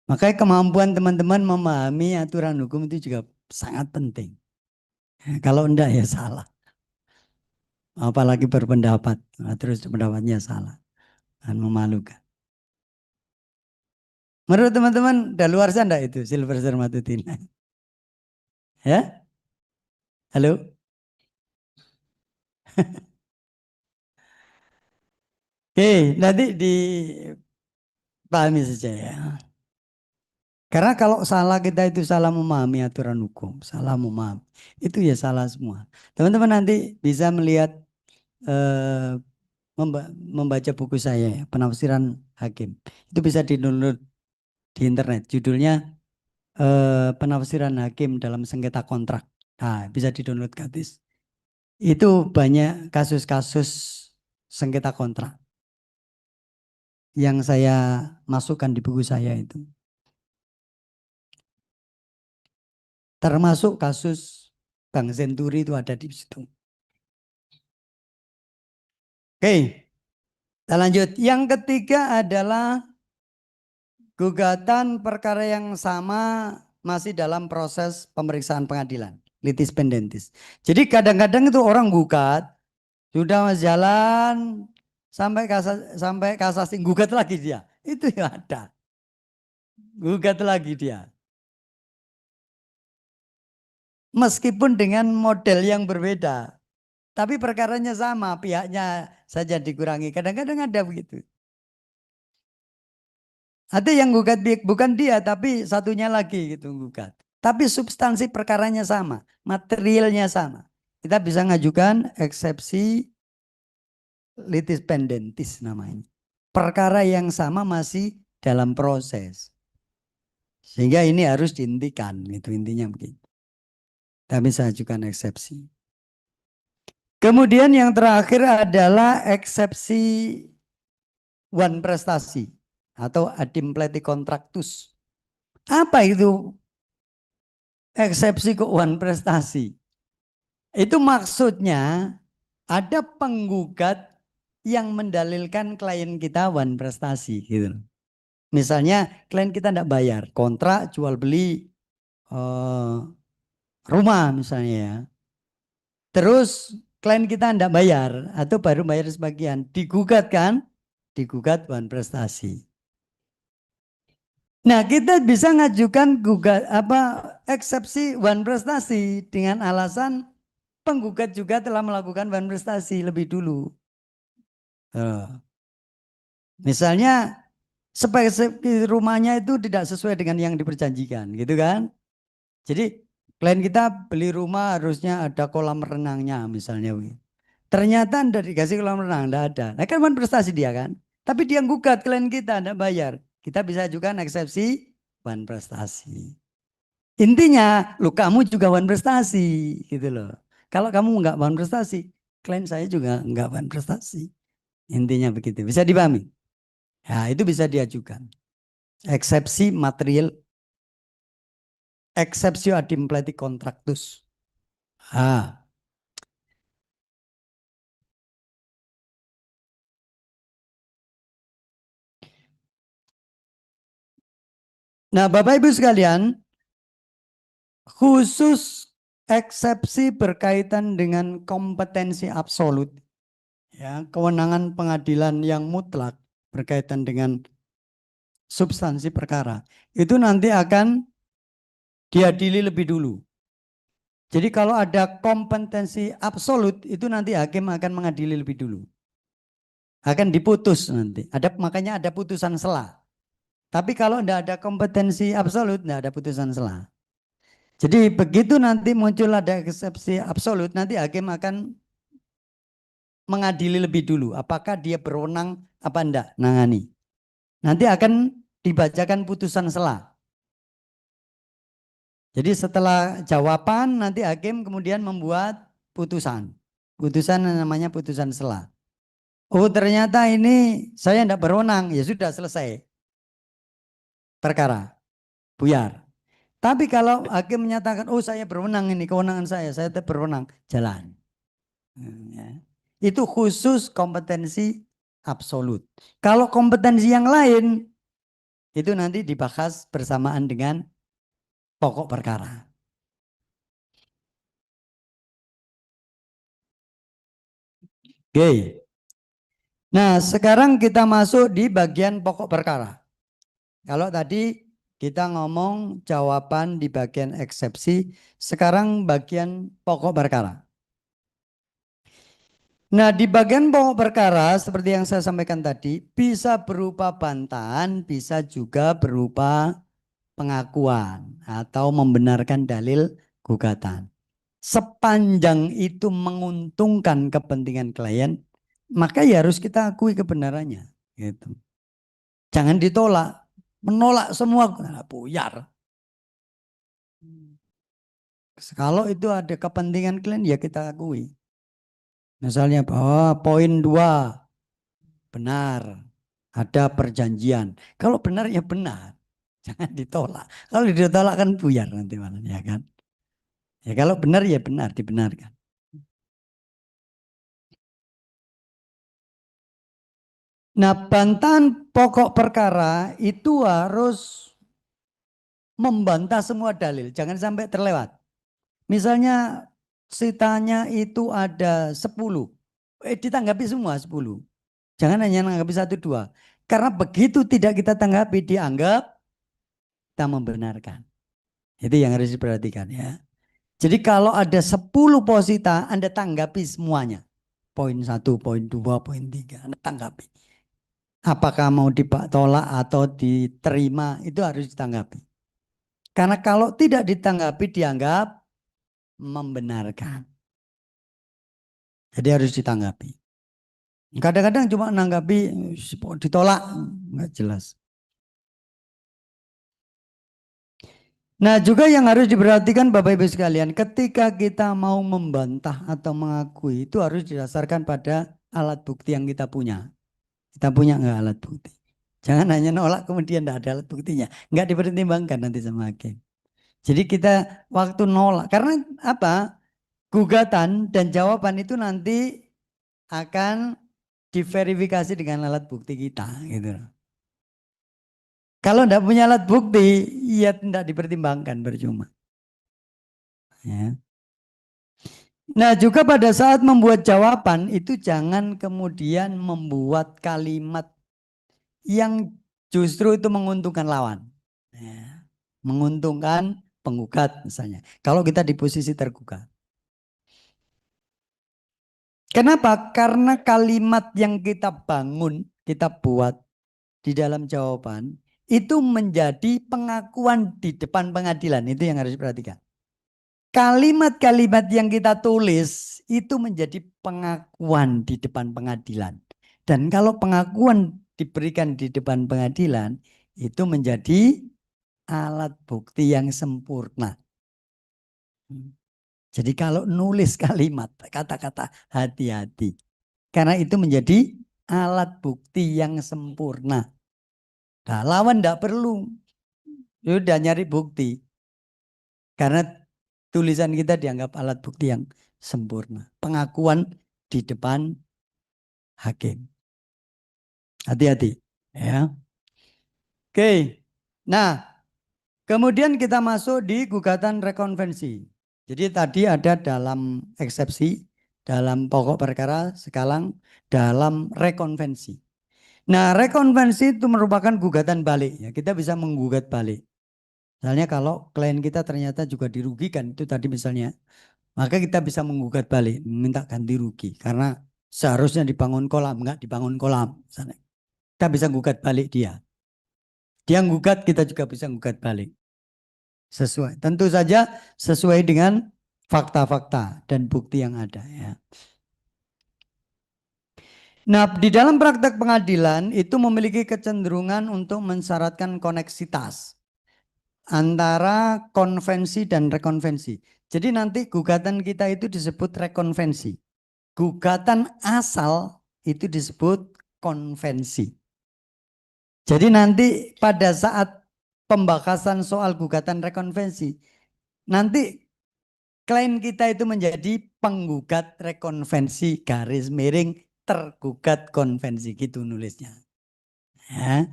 Makanya kemampuan teman-teman memahami aturan hukum itu juga sangat penting. Kalau enggak ya salah. Apalagi berpendapat. Nah, terus pendapatnya salah. Dan memalukan. Menurut teman-teman, daluarsa enggak itu Sylvester Matutina? Ya? Halo? Oke, nanti dipahami saja ya. Karena kalau salah kita itu salah memahami aturan hukum, salah memahami, itu ya salah semua. Teman-teman nanti bisa melihat eh, membaca buku saya ya, penafsiran hakim. Itu bisa di-download di internet. Judulnya penafsiran hakim dalam sengketa kontrak. Nah, bisa di-download gratis. Itu banyak kasus-kasus sengketa kontrak yang saya masukkan di buku saya itu. Termasuk kasus Bank Senturi itu ada di situ. Oke, kita lanjut. Yang ketiga adalah gugatan perkara yang sama masih dalam proses pemeriksaan pengadilan, litis pendentis. Jadi kadang-kadang itu orang gugat, sudah jalan sampai kasasi gugat lagi dia. Itu ya ada. Gugat lagi dia. Meskipun dengan model yang berbeda. Tapi perkaranya sama, pihaknya saja dikurangi. Kadang-kadang ada begitu. Ada yang gugat bukan dia, tapi satunya lagi gitu gugat. Tapi substansi perkaranya sama, materialnya sama. Kita bisa ngajukan eksepsi litis pendentis namanya. Perkara yang sama masih dalam proses. Sehingga ini harus dihentikan, itu intinya begitu. Kita bisa ajukan eksepsi. Kemudian yang terakhir adalah eksepsi one prestasi atau adimpleti contractus. Apa itu eksepsi one prestasi? Itu maksudnya ada penggugat yang mendalilkan klien kita one prestasi gitu. Misalnya klien kita tidak bayar kontrak jual beli rumah misalnya ya. Terus klien kita tidak bayar atau baru bayar sebagian, digugat kan? Digugat one prestasi. Nah, kita bisa ngajukan eksepsi one prestasi dengan alasan penggugat juga telah melakukan one prestasi lebih dulu. Misalnya spesifik rumahnya itu tidak sesuai dengan yang diperjanjikan, gitu kan? Jadi klien kita beli rumah harusnya ada kolam renangnya misalnya. Ternyata tidak dikasih kolam renang, tidak ada. Nah kan one prestasi dia kan. Tapi dia gugat klien kita tidak bayar. Kita bisa juga eksepsi one prestasi. Intinya, lu kamu juga one prestasi gitu loh. Kalau kamu nggak one prestasi, klien saya juga nggak one prestasi. Intinya begitu. Bisa dipahami? Ya, itu bisa diajukan. Eksepsi material, exceptio ad impleti contractus. Nah, Bapak Ibu sekalian, khusus eksepsi berkaitan dengan kompetensi absolut, ya, kewenangan pengadilan yang mutlak berkaitan dengan substansi perkara, itu nanti akan diadili lebih dulu. Jadi kalau ada kompetensi absolut, itu nanti hakim akan mengadili lebih dulu. Akan diputus nanti. Makanya ada putusan sela. Tapi kalau tidak ada kompetensi absolut, tidak ada putusan sela. Jadi begitu nanti muncul ada eksepsi absolut, nanti hakim akan mengadili lebih dulu. Apakah dia berwenang apa enggak nangani. Nanti akan dibacakan putusan sela. Jadi setelah jawaban nanti hakim kemudian membuat putusan. Putusan namanya putusan sela. Oh ternyata ini saya tidak berwenang, ya sudah selesai perkara, buyar. Tapi kalau hakim menyatakan, oh saya berwenang ini, kewenangan saya tetap berwenang, jalan. Ya. Itu khusus kompetensi absolut. Kalau kompetensi yang lain, itu nanti dibahas bersamaan dengan pokok perkara. Oke. Nah sekarang kita masuk di bagian pokok perkara. Kalau tadi kita ngomong jawaban di bagian eksepsi, sekarang bagian pokok perkara. Nah di bagian pokok perkara seperti yang saya sampaikan tadi, bisa berupa bantahan, bisa juga berupa pengakuan atau membenarkan dalil gugatan. Sepanjang itu menguntungkan kepentingan klien, maka ya harus kita akui kebenarannya. Gitu. Jangan ditolak. Menolak semua, buyar. Kalau itu ada kepentingan klien, ya kita akui. Misalnya bahwa poin 2 benar, ada perjanjian. Kalau benar ya benar, jangan ditolak. Kalau ditolak kan buyar nanti malah, ya kan. Ya kalau benar ya benar, dibenarkan. Nah bantahan pokok perkara itu harus membantah semua dalil, jangan sampai terlewat. Misalnya sitanya itu ada 10, ditanggapi semua 10. Jangan hanya menanggapi 1, 2. Karena begitu tidak kita tanggapi dianggap kita membenarkan. Itu yang harus diperhatikan ya. Jadi kalau ada 10 posita, Anda tanggapi semuanya. Poin 1, poin 2, poin 3, Anda tanggapi. Apakah mau ditolak atau diterima, itu harus ditanggapi. Karena kalau tidak ditanggapi dianggap membenarkan. Jadi harus ditanggapi. Kadang-kadang cuma menanggapi ditolak, nggak jelas. Nah juga yang harus diperhatikan Bapak Ibu sekalian, ketika kita mau membantah atau mengakui itu harus didasarkan pada alat bukti yang kita punya. Kita punya nggak alat bukti? Jangan hanya nolak kemudian tidak ada alat buktinya. Nggak dipertimbangkan nanti sama hakim. Jadi kita waktu nolak, karena apa? Gugatan dan jawaban itu nanti akan diverifikasi dengan alat bukti kita gitu. Kalau tidak punya alat bukti, ya tidak dipertimbangkan, percuma. Ya. Nah juga pada saat membuat jawaban itu jangan kemudian membuat kalimat yang justru itu menguntungkan lawan. Ya. Menguntungkan penggugat misalnya. Kalau kita di posisi tergugat. Kenapa? Karena kalimat yang kita bangun, kita buat di dalam jawaban itu menjadi pengakuan di depan pengadilan. Itu yang harus diperhatikan. Kalimat-kalimat yang kita tulis itu menjadi pengakuan di depan pengadilan. Dan kalau pengakuan diberikan di depan pengadilan itu menjadi alat bukti yang sempurna. Jadi kalau nulis kalimat, kata-kata hati-hati. Karena itu menjadi alat bukti yang sempurna. Nah, lawan tidak perlu. Sudah nyari bukti. Karena tulisan kita dianggap alat bukti yang sempurna. Pengakuan di depan hakim. Hati-hati. Ya. Oke. Nah, kemudian kita masuk di gugatan rekonvensi. Jadi tadi ada dalam eksepsi, dalam pokok perkara, sekarang dalam rekonvensi. Nah, rekonvensi itu merupakan gugatan balik. Ya, kita bisa menggugat balik. Misalnya kalau klien kita ternyata juga dirugikan, itu tadi misalnya, maka kita bisa menggugat balik, minta ganti rugi. Karena seharusnya dibangun kolam, enggak dibangun kolam. Misalnya. Kita bisa gugat balik dia. Dia gugat, kita juga bisa gugat balik. Sesuai, tentu saja sesuai dengan fakta-fakta dan bukti yang ada. Ya. Nah, di dalam praktek pengadilan itu memiliki kecenderungan untuk mensyaratkan koneksitas antara konvensi dan rekonvensi. Jadi nanti gugatan kita itu disebut rekonvensi. Gugatan asal itu disebut konvensi. Jadi nanti pada saat pembahasan soal gugatan rekonvensi, nanti klien kita itu menjadi penggugat rekonvensi garis miring tergugat konvensi, gitu nulisnya. Ya.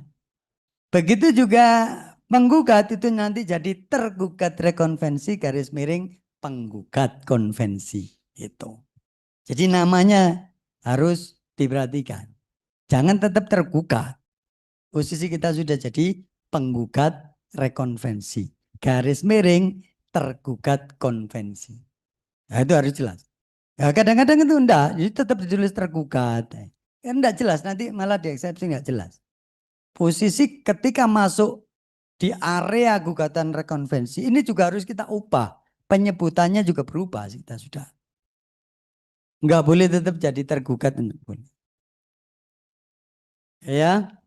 Begitu juga penggugat itu nanti jadi tergugat rekonvensi garis miring penggugat konvensi itu. Jadi namanya harus diperhatikan. Jangan tetap tergugat. Posisi kita sudah jadi penggugat rekonvensi garis miring tergugat konvensi. Nah, itu harus jelas. Ya, kadang-kadang itu enggak, jadi tetap ditulis tergugat. Kan enggak jelas, nanti malah di eksepsi enggak jelas. Posisi ketika masuk di area gugatan rekonvensi ini juga harus kita ubah. Penyebutannya juga berubah, kita sudah. Enggak boleh tetap jadi tergugat. Ya.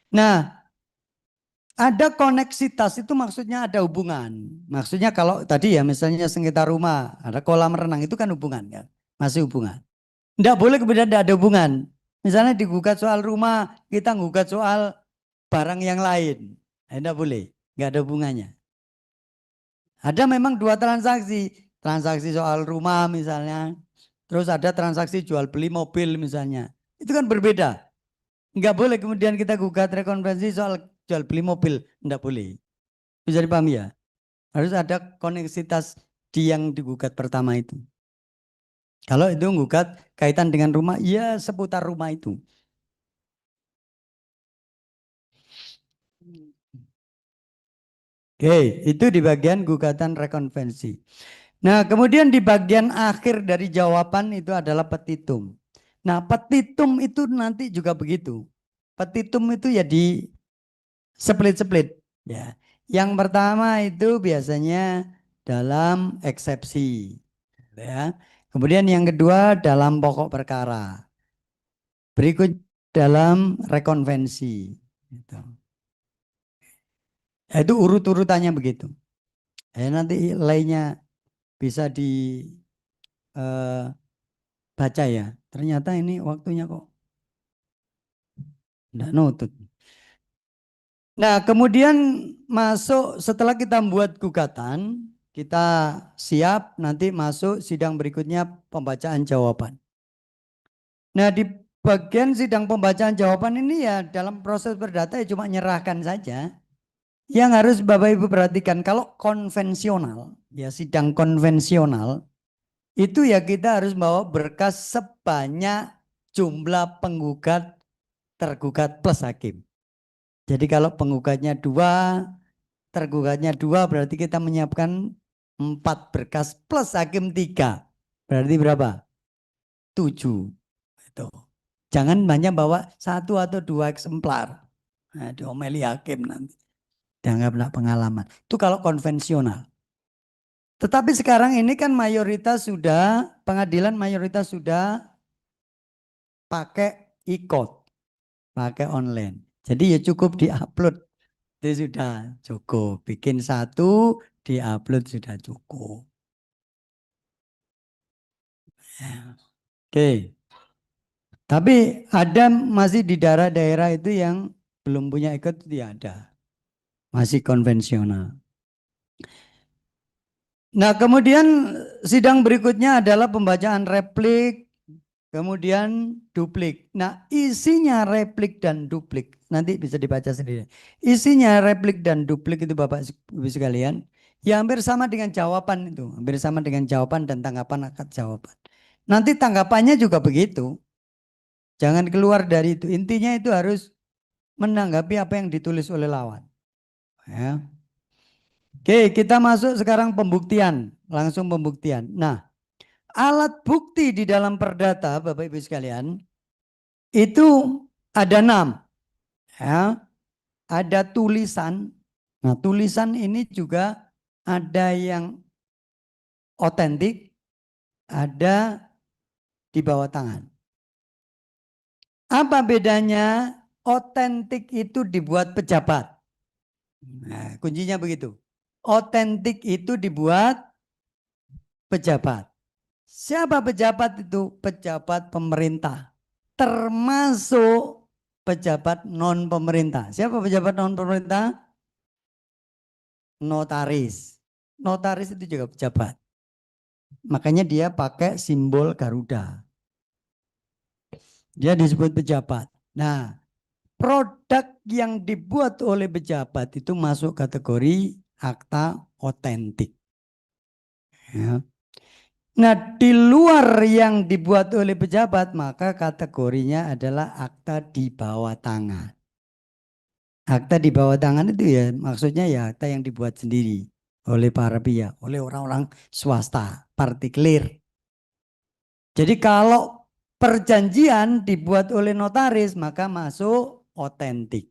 Nah, ada koneksitas itu maksudnya ada hubungan. Maksudnya kalau tadi ya misalnya sengketa rumah, ada kolam renang itu kan hubungan ya. Masih hubungan. Enggak boleh kemudian tidak ada hubungan. Misalnya digugat soal rumah, kita gugat soal barang yang lain. Enggak boleh, enggak ada hubungannya. Ada memang dua transaksi. Transaksi soal rumah misalnya. Terus ada transaksi jual beli mobil misalnya. Itu kan berbeda. Enggak boleh kemudian kita gugat rekonvensi soal jual beli mobil, enggak boleh. Bisa dipahami ya? Harus ada koneksitas di yang digugat pertama itu. Kalau itu menggugat kaitan dengan rumah, ya seputar rumah itu. Oke, itu di bagian gugatan rekonvensi. Nah, kemudian di bagian akhir dari jawaban itu adalah petitum. Nah, petitum itu nanti juga begitu. Petitum itu ya di split-split. Ya. Yang pertama itu biasanya dalam eksepsi. Ya. Kemudian yang kedua dalam pokok perkara. Berikut dalam rekonvensi. Gitu. Ya, itu urut-urutannya begitu. Nanti lainnya bisa dibaca ya. Ternyata ini waktunya kok enggak nutut. Nah, kemudian masuk setelah kita membuat gugatan, kita siap nanti masuk sidang berikutnya pembacaan jawaban. Nah, di bagian sidang pembacaan jawaban ini ya dalam proses perdata ya cuma nyerahkan saja. Yang harus Bapak Ibu perhatikan kalau konvensional, ya sidang konvensional, itu ya kita harus bawa berkas sebanyak jumlah penggugat tergugat plus hakim. Jadi kalau penggugatnya 2, tergugatnya 2, berarti kita menyiapkan 4 berkas plus hakim 3. Berarti berapa? 7. Itu. Jangan banyak bawa 1 atau 2 eksemplar. Nah, diomeli hakim nanti. Dianggap enggak pengalaman. Itu kalau konvensional. Tetapi sekarang ini kan mayoritas sudah, pengadilan mayoritas sudah pakai e-court, pakai online. Jadi ya cukup diupload, itu sudah cukup. Bikin 1, diupload sudah cukup. Ya. Oke. Tapi ada masih di daerah-daerah itu yang belum punya e-court, tidak ada. Masih konvensional. Nah, kemudian sidang berikutnya adalah pembacaan replik, kemudian duplik. Nah, isinya replik dan duplik nanti bisa dibaca sendiri. Isinya replik dan duplik itu Bapak Ibu sekalian, ya hampir sama dengan jawaban itu, hampir sama dengan jawaban dan tanggapan akan jawaban. Nanti tanggapannya juga begitu. Jangan keluar dari itu. Intinya itu harus menanggapi apa yang ditulis oleh lawan. Ya. Oke, kita masuk sekarang pembuktian, langsung pembuktian. Nah, alat bukti di dalam perdata, Bapak Ibu sekalian, itu ada 6. Ya. Ada tulisan. Nah, tulisan ini juga ada yang otentik, ada di bawah tangan. Apa bedanya? Otentik itu dibuat pejabat. Nah, kuncinya begitu. Otentik itu dibuat pejabat. Siapa pejabat itu? Pejabat pemerintah. Termasuk pejabat non pemerintah. Siapa pejabat non pemerintah? Notaris. Notaris itu juga pejabat. Makanya dia pakai simbol Garuda. Dia disebut pejabat. Nah, produk yang dibuat oleh pejabat itu masuk kategori akta otentik. Ya. Nah, di luar yang dibuat oleh pejabat, maka kategorinya adalah akta di bawah tangan. Akta di bawah tangan itu ya maksudnya ya akta yang dibuat sendiri oleh para pihak, oleh orang-orang swasta, partikelir. Jadi kalau perjanjian dibuat oleh notaris, maka masuk otentik.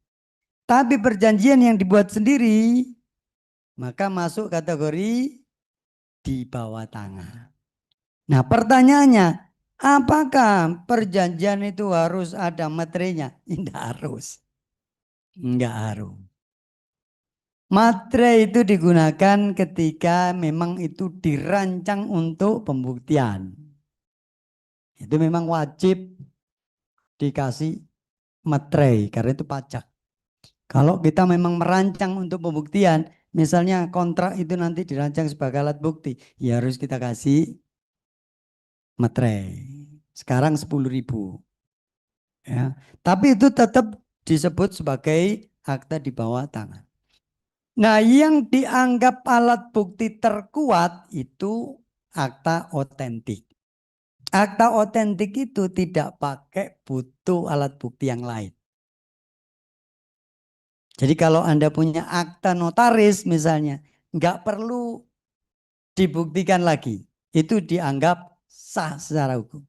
Tapi perjanjian yang dibuat sendiri, maka masuk kategori di bawah tangan. Nah, pertanyaannya, apakah perjanjian itu harus ada materinya? Tidak harus. Enggak harus. Materai itu digunakan ketika memang itu dirancang untuk pembuktian. Itu memang wajib dikasih materai karena itu pajak. Kalau kita memang merancang untuk pembuktian, misalnya kontrak itu nanti dirancang sebagai alat bukti, ya harus kita kasih materai. Sekarang 10.000. Ya. Tapi itu tetap disebut sebagai akta di bawah tangan. Nah, yang dianggap alat bukti terkuat itu akta otentik. Akta otentik itu tidak pakai butuh alat bukti yang lain. Jadi kalau Anda punya akta notaris misalnya, nggak perlu dibuktikan lagi. Itu dianggap sah secara hukum.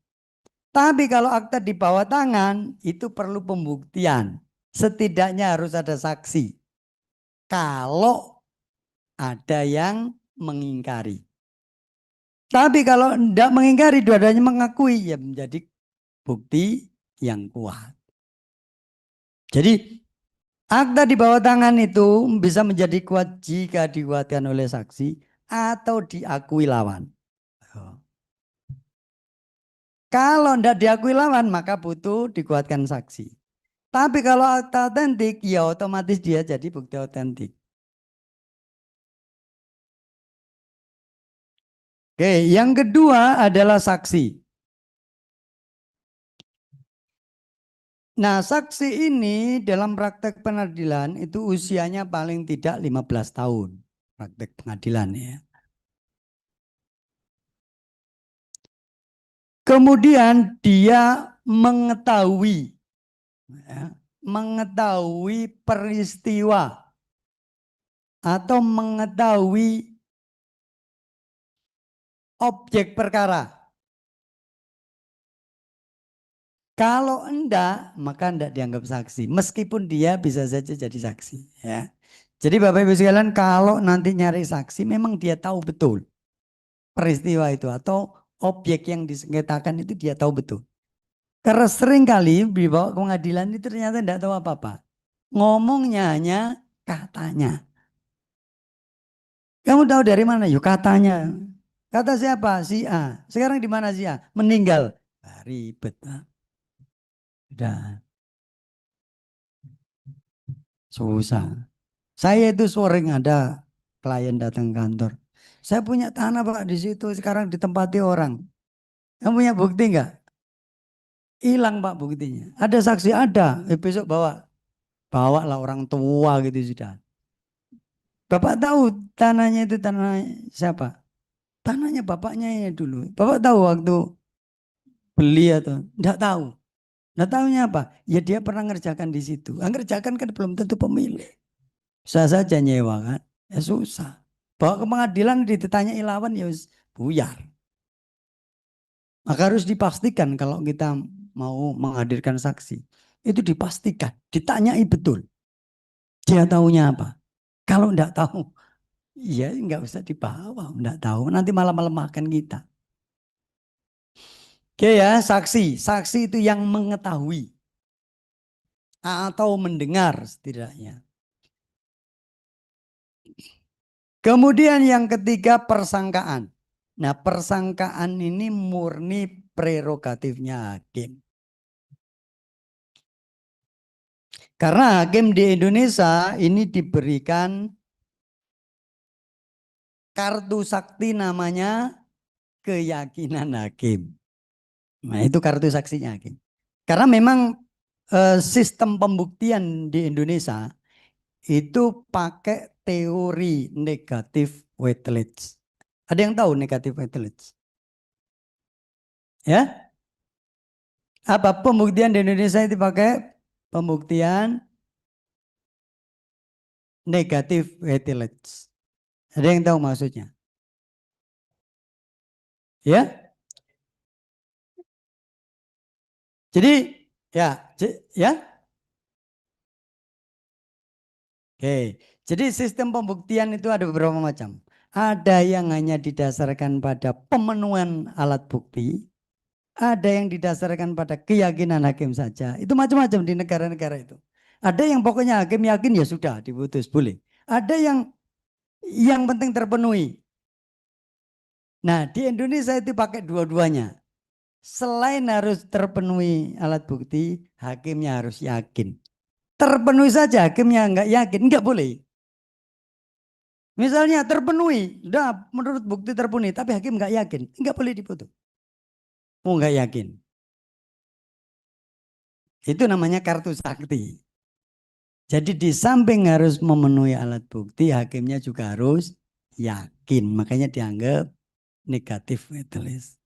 Tapi kalau akta di bawah tangan, itu perlu pembuktian. Setidaknya harus ada saksi. Kalau ada yang mengingkari. Tapi kalau tidak mengingkari, dua-duanya mengakui, ya menjadi bukti yang kuat. Jadi akta di bawah tangan itu bisa menjadi kuat jika dikuatkan oleh saksi atau diakui lawan. Kalau tidak diakui lawan maka butuh dikuatkan saksi. Tapi kalau akta otentik ya otomatis dia jadi bukti otentik. Oke, yang kedua adalah saksi. Nah, saksi ini dalam praktek pengadilan itu usianya paling tidak 15 tahun. Praktek pengadilan ya. Kemudian dia mengetahui ya, mengetahui peristiwa atau mengetahui objek perkara. Kalau enggak, maka enggak dianggap saksi. Meskipun dia bisa saja jadi saksi. Ya. Jadi Bapak Ibu sekalian, kalau nanti nyari saksi, memang dia tahu betul peristiwa itu. Atau objek yang disengketakan itu dia tahu betul. Karena sering kali dibawa ke pengadilan itu ternyata enggak tahu apa-apa. Ngomongnya hanya katanya. Kamu tahu dari mana? Yuk katanya. Kata siapa? Si A. Sekarang di mana si A? Meninggal. Ah, ribet. Udah. Susah. Saya itu sering ada klien datang kantor. Saya punya tanah Pak di situ sekarang ditempati orang. Kamu punya bukti enggak? Hilang Pak buktinya. Ada saksi ada. Besok bawa. Bawa lah orang tua gitu sudah. Bapak tahu tanahnya itu tanah siapa? Tanahnya bapaknya ya dulu. Bapak tahu waktu beli atau enggak tahu. Enggak tahunya apa? Ya dia pernah ngerjakan di situ. Ngerjakan kan belum tentu pemilik. Bisa saja nyewa kan. Ya susah. Bawa ke pengadilan ditanya lawan ya buyar. Maka harus dipastikan kalau kita mau menghadirkan saksi. Itu dipastikan, ditanyai betul. Dia tahunya apa? Kalau enggak tahu, ya enggak usah dibawa. Enggak tahu, nanti malah melemahkan kita. Oke ya, saksi. Saksi itu yang mengetahui. Atau mendengar setidaknya. Kemudian yang ketiga persangkaan. Nah persangkaan ini murni prerogatifnya hakim. Karena hakim di Indonesia ini diberikan kartu sakti namanya keyakinan hakim. Nah itu kartu saksinya hakim. Karena memang sistem pembuktian di Indonesia itu pakai teori negatif weightless. Ada yang tahu negatif weightless? Ya? Apa pembuktian di Indonesia itu pakai pembuktian negatif weightless. Ada yang tahu maksudnya? Ya? Jadi ya. Oke. Jadi sistem pembuktian itu ada beberapa macam. Ada yang hanya didasarkan pada pemenuhan alat bukti, ada yang didasarkan pada keyakinan hakim saja. Itu macam-macam di negara-negara itu. Ada yang pokoknya hakim yakin ya sudah diputus boleh. Ada yang penting terpenuhi. Nah, di Indonesia itu pakai dua-duanya. Selain harus terpenuhi alat bukti, hakimnya harus yakin. Terpenuhi saja hakimnya nggak yakin, nggak boleh. Misalnya terpenuhi, udah menurut bukti terpenuhi, tapi hakim nggak yakin, nggak boleh diputus. Oh nggak yakin. Itu namanya kartu sakti. Jadi di samping harus memenuhi alat bukti, hakimnya juga harus yakin. Makanya dianggap negatif etelis.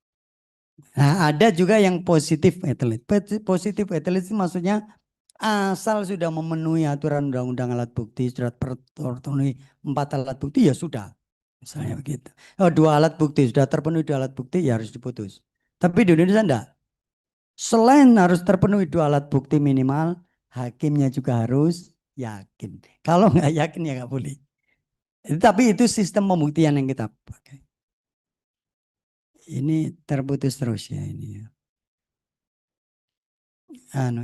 Nah, ada juga yang positif etelis. Positif etelis itu maksudnya asal sudah memenuhi aturan undang-undang alat bukti, sudah terpenuhi 4 alat bukti ya sudah. Misalnya begitu. Oh, 2 alat bukti, sudah terpenuhi 2 alat bukti ya harus diputus. Tapi di Indonesia enggak. Selain harus terpenuhi 2 alat bukti minimal, hakimnya juga harus yakin. Kalau nggak yakin ya nggak boleh. Tapi itu sistem pembuktian yang kita pakai. Ini terputus terus ya ini ya.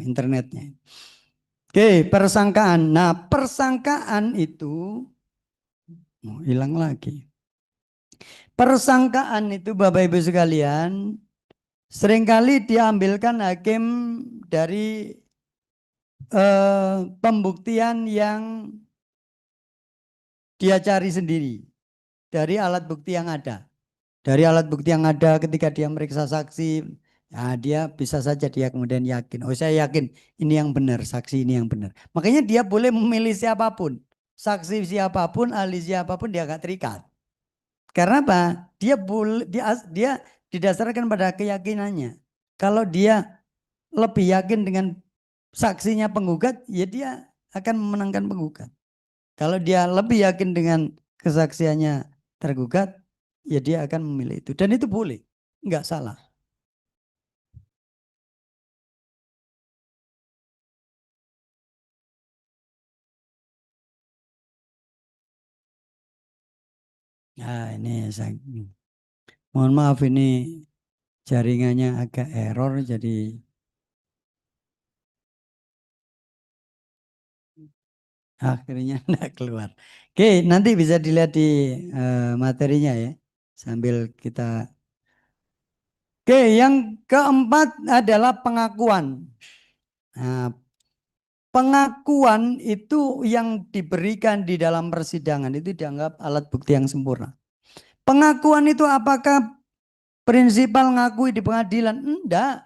Internetnya. Oke, persangkaan. Nah, persangkaan itu hilang lagi. Persangkaan itu Bapak Ibu sekalian, seringkali diambilkan hakim dari pembuktian yang dia cari sendiri. Dari alat bukti yang ada. Dari alat bukti yang ada ketika dia meriksa saksi, nah dia bisa saja dia kemudian yakin. Oh saya yakin ini yang benar, saksi ini yang benar. Makanya dia boleh memilih siapapun. Saksi siapapun, ahli siapapun dia gak terikat. Karena apa? Dia didasarkan pada keyakinannya. Kalau dia lebih yakin dengan saksinya penggugat, ya dia akan memenangkan penggugat. Kalau dia lebih yakin dengan kesaksiannya tergugat, ya dia akan memilih itu. Dan itu boleh, nggak salah. Nah ini saya mohon maaf ini jaringannya agak error jadi akhirnya enggak keluar. Oke, nanti bisa dilihat di materinya ya. Sambil kita. Oke, yang keempat adalah pengakuan. Nah, pengakuan itu yang diberikan di dalam persidangan itu dianggap alat bukti yang sempurna. Pengakuan itu apakah prinsipal ngakui di pengadilan? Enggak.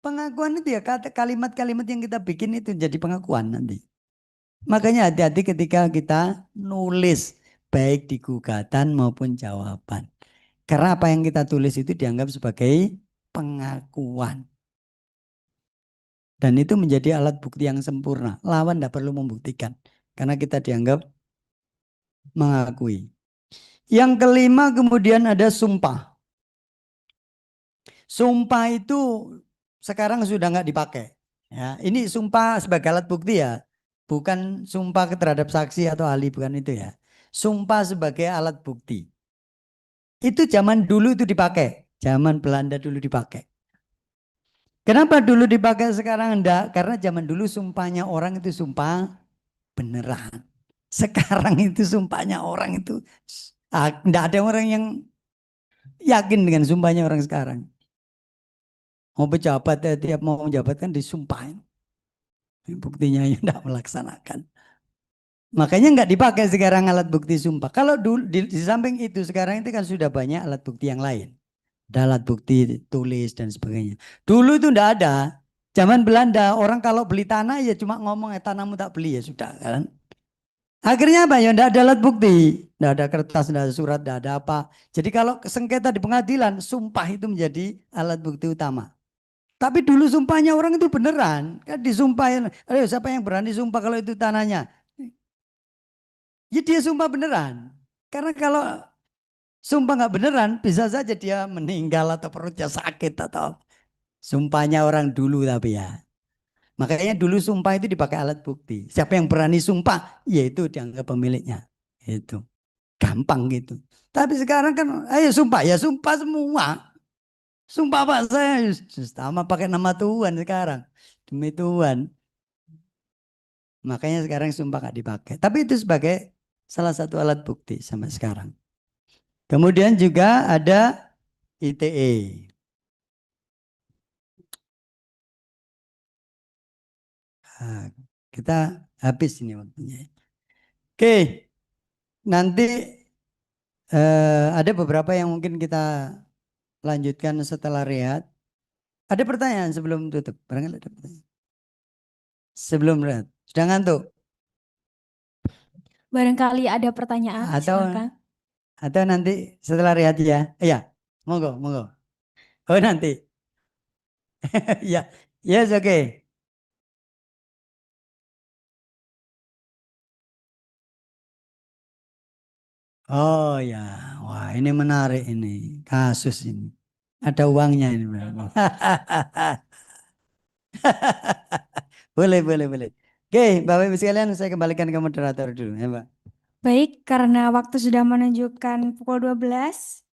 Pengakuan itu ya kalimat-kalimat yang kita bikin itu jadi pengakuan nanti. Makanya hati-hati ketika kita nulis baik di gugatan maupun jawaban. Karena apa yang kita tulis itu dianggap sebagai pengakuan. Dan itu menjadi alat bukti yang sempurna. Lawan tidak perlu membuktikan. Karena kita dianggap mengakui. Yang kelima kemudian ada sumpah. Sumpah itu sekarang sudah nggak dipakai. Ya, ini sumpah sebagai alat bukti ya. Bukan sumpah terhadap saksi atau ahli, bukan itu ya. Sumpah sebagai alat bukti. Itu zaman dulu itu dipakai. Zaman Belanda dulu dipakai. Kenapa dulu dipakai sekarang enggak? Karena zaman dulu sumpahnya orang itu sumpah beneran. Sekarang itu sumpahnya orang itu enggak ada orang yang yakin dengan sumpahnya orang sekarang. Mau pejabat ya, tiap mau menjabat kan disumpahin. Buktinya ya enggak melaksanakan. Makanya enggak dipakai sekarang alat bukti sumpah. Kalau dulu di samping itu sekarang itu kan sudah banyak alat bukti yang lain. Ada alat bukti tulis dan sebagainya. Dulu itu enggak ada. Zaman Belanda orang kalau beli tanah ya cuma ngomong tanahmu tak beli ya sudah kan. Akhirnya apa ya enggak ada alat bukti. Enggak ada kertas, enggak ada surat, enggak ada apa. Jadi kalau sengketa di pengadilan sumpah itu menjadi alat bukti utama. Tapi dulu sumpahnya orang itu beneran. Kan disumpahin. Ayo siapa yang berani sumpah kalau itu tanahnya? Ya dia sumpah beneran. Karena kalau sumpah nggak beneran bisa saja dia meninggal atau perutnya sakit atau sumpahnya orang dulu tapi ya. Makanya dulu sumpah itu dipakai alat bukti. Siapa yang berani sumpah, yaitu dianggap pemiliknya. Itu gampang gitu. Tapi sekarang kan, ayo sumpah ya sumpah semua. Sumpah Pak saya sama pakai nama Tuhan sekarang. Demi Tuhan. Makanya sekarang sumpah nggak dipakai. Tapi itu sebagai salah satu alat bukti sampai sekarang. Kemudian juga ada ITE. Nah, kita habis ini waktunya. Oke, nanti ada beberapa yang mungkin kita lanjutkan setelah rehat. Ada pertanyaan sebelum tutup? Barangkali ada pertanyaan. Sebelum rehat. Sudah ngantuk? Barangkali ada pertanyaan, Atau silakan. nanti setelah rehat ya. Iya, monggo, monggo. Oh nanti. Ya, yes, oke. Oh ya, wah ini menarik ini kasus ini. Ada uangnya ini. Boleh, boleh, boleh. Oke, Bapak Ibu sekalian, saya kembalikan ke moderator dulu, ya, Mbak. Baik, karena waktu sudah menunjukkan pukul 12,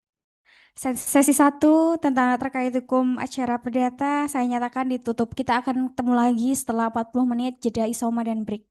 sesi 1 tentang terkait hukum acara perdata saya nyatakan ditutup. Kita akan ketemu lagi setelah 40 menit jeda isoma dan break.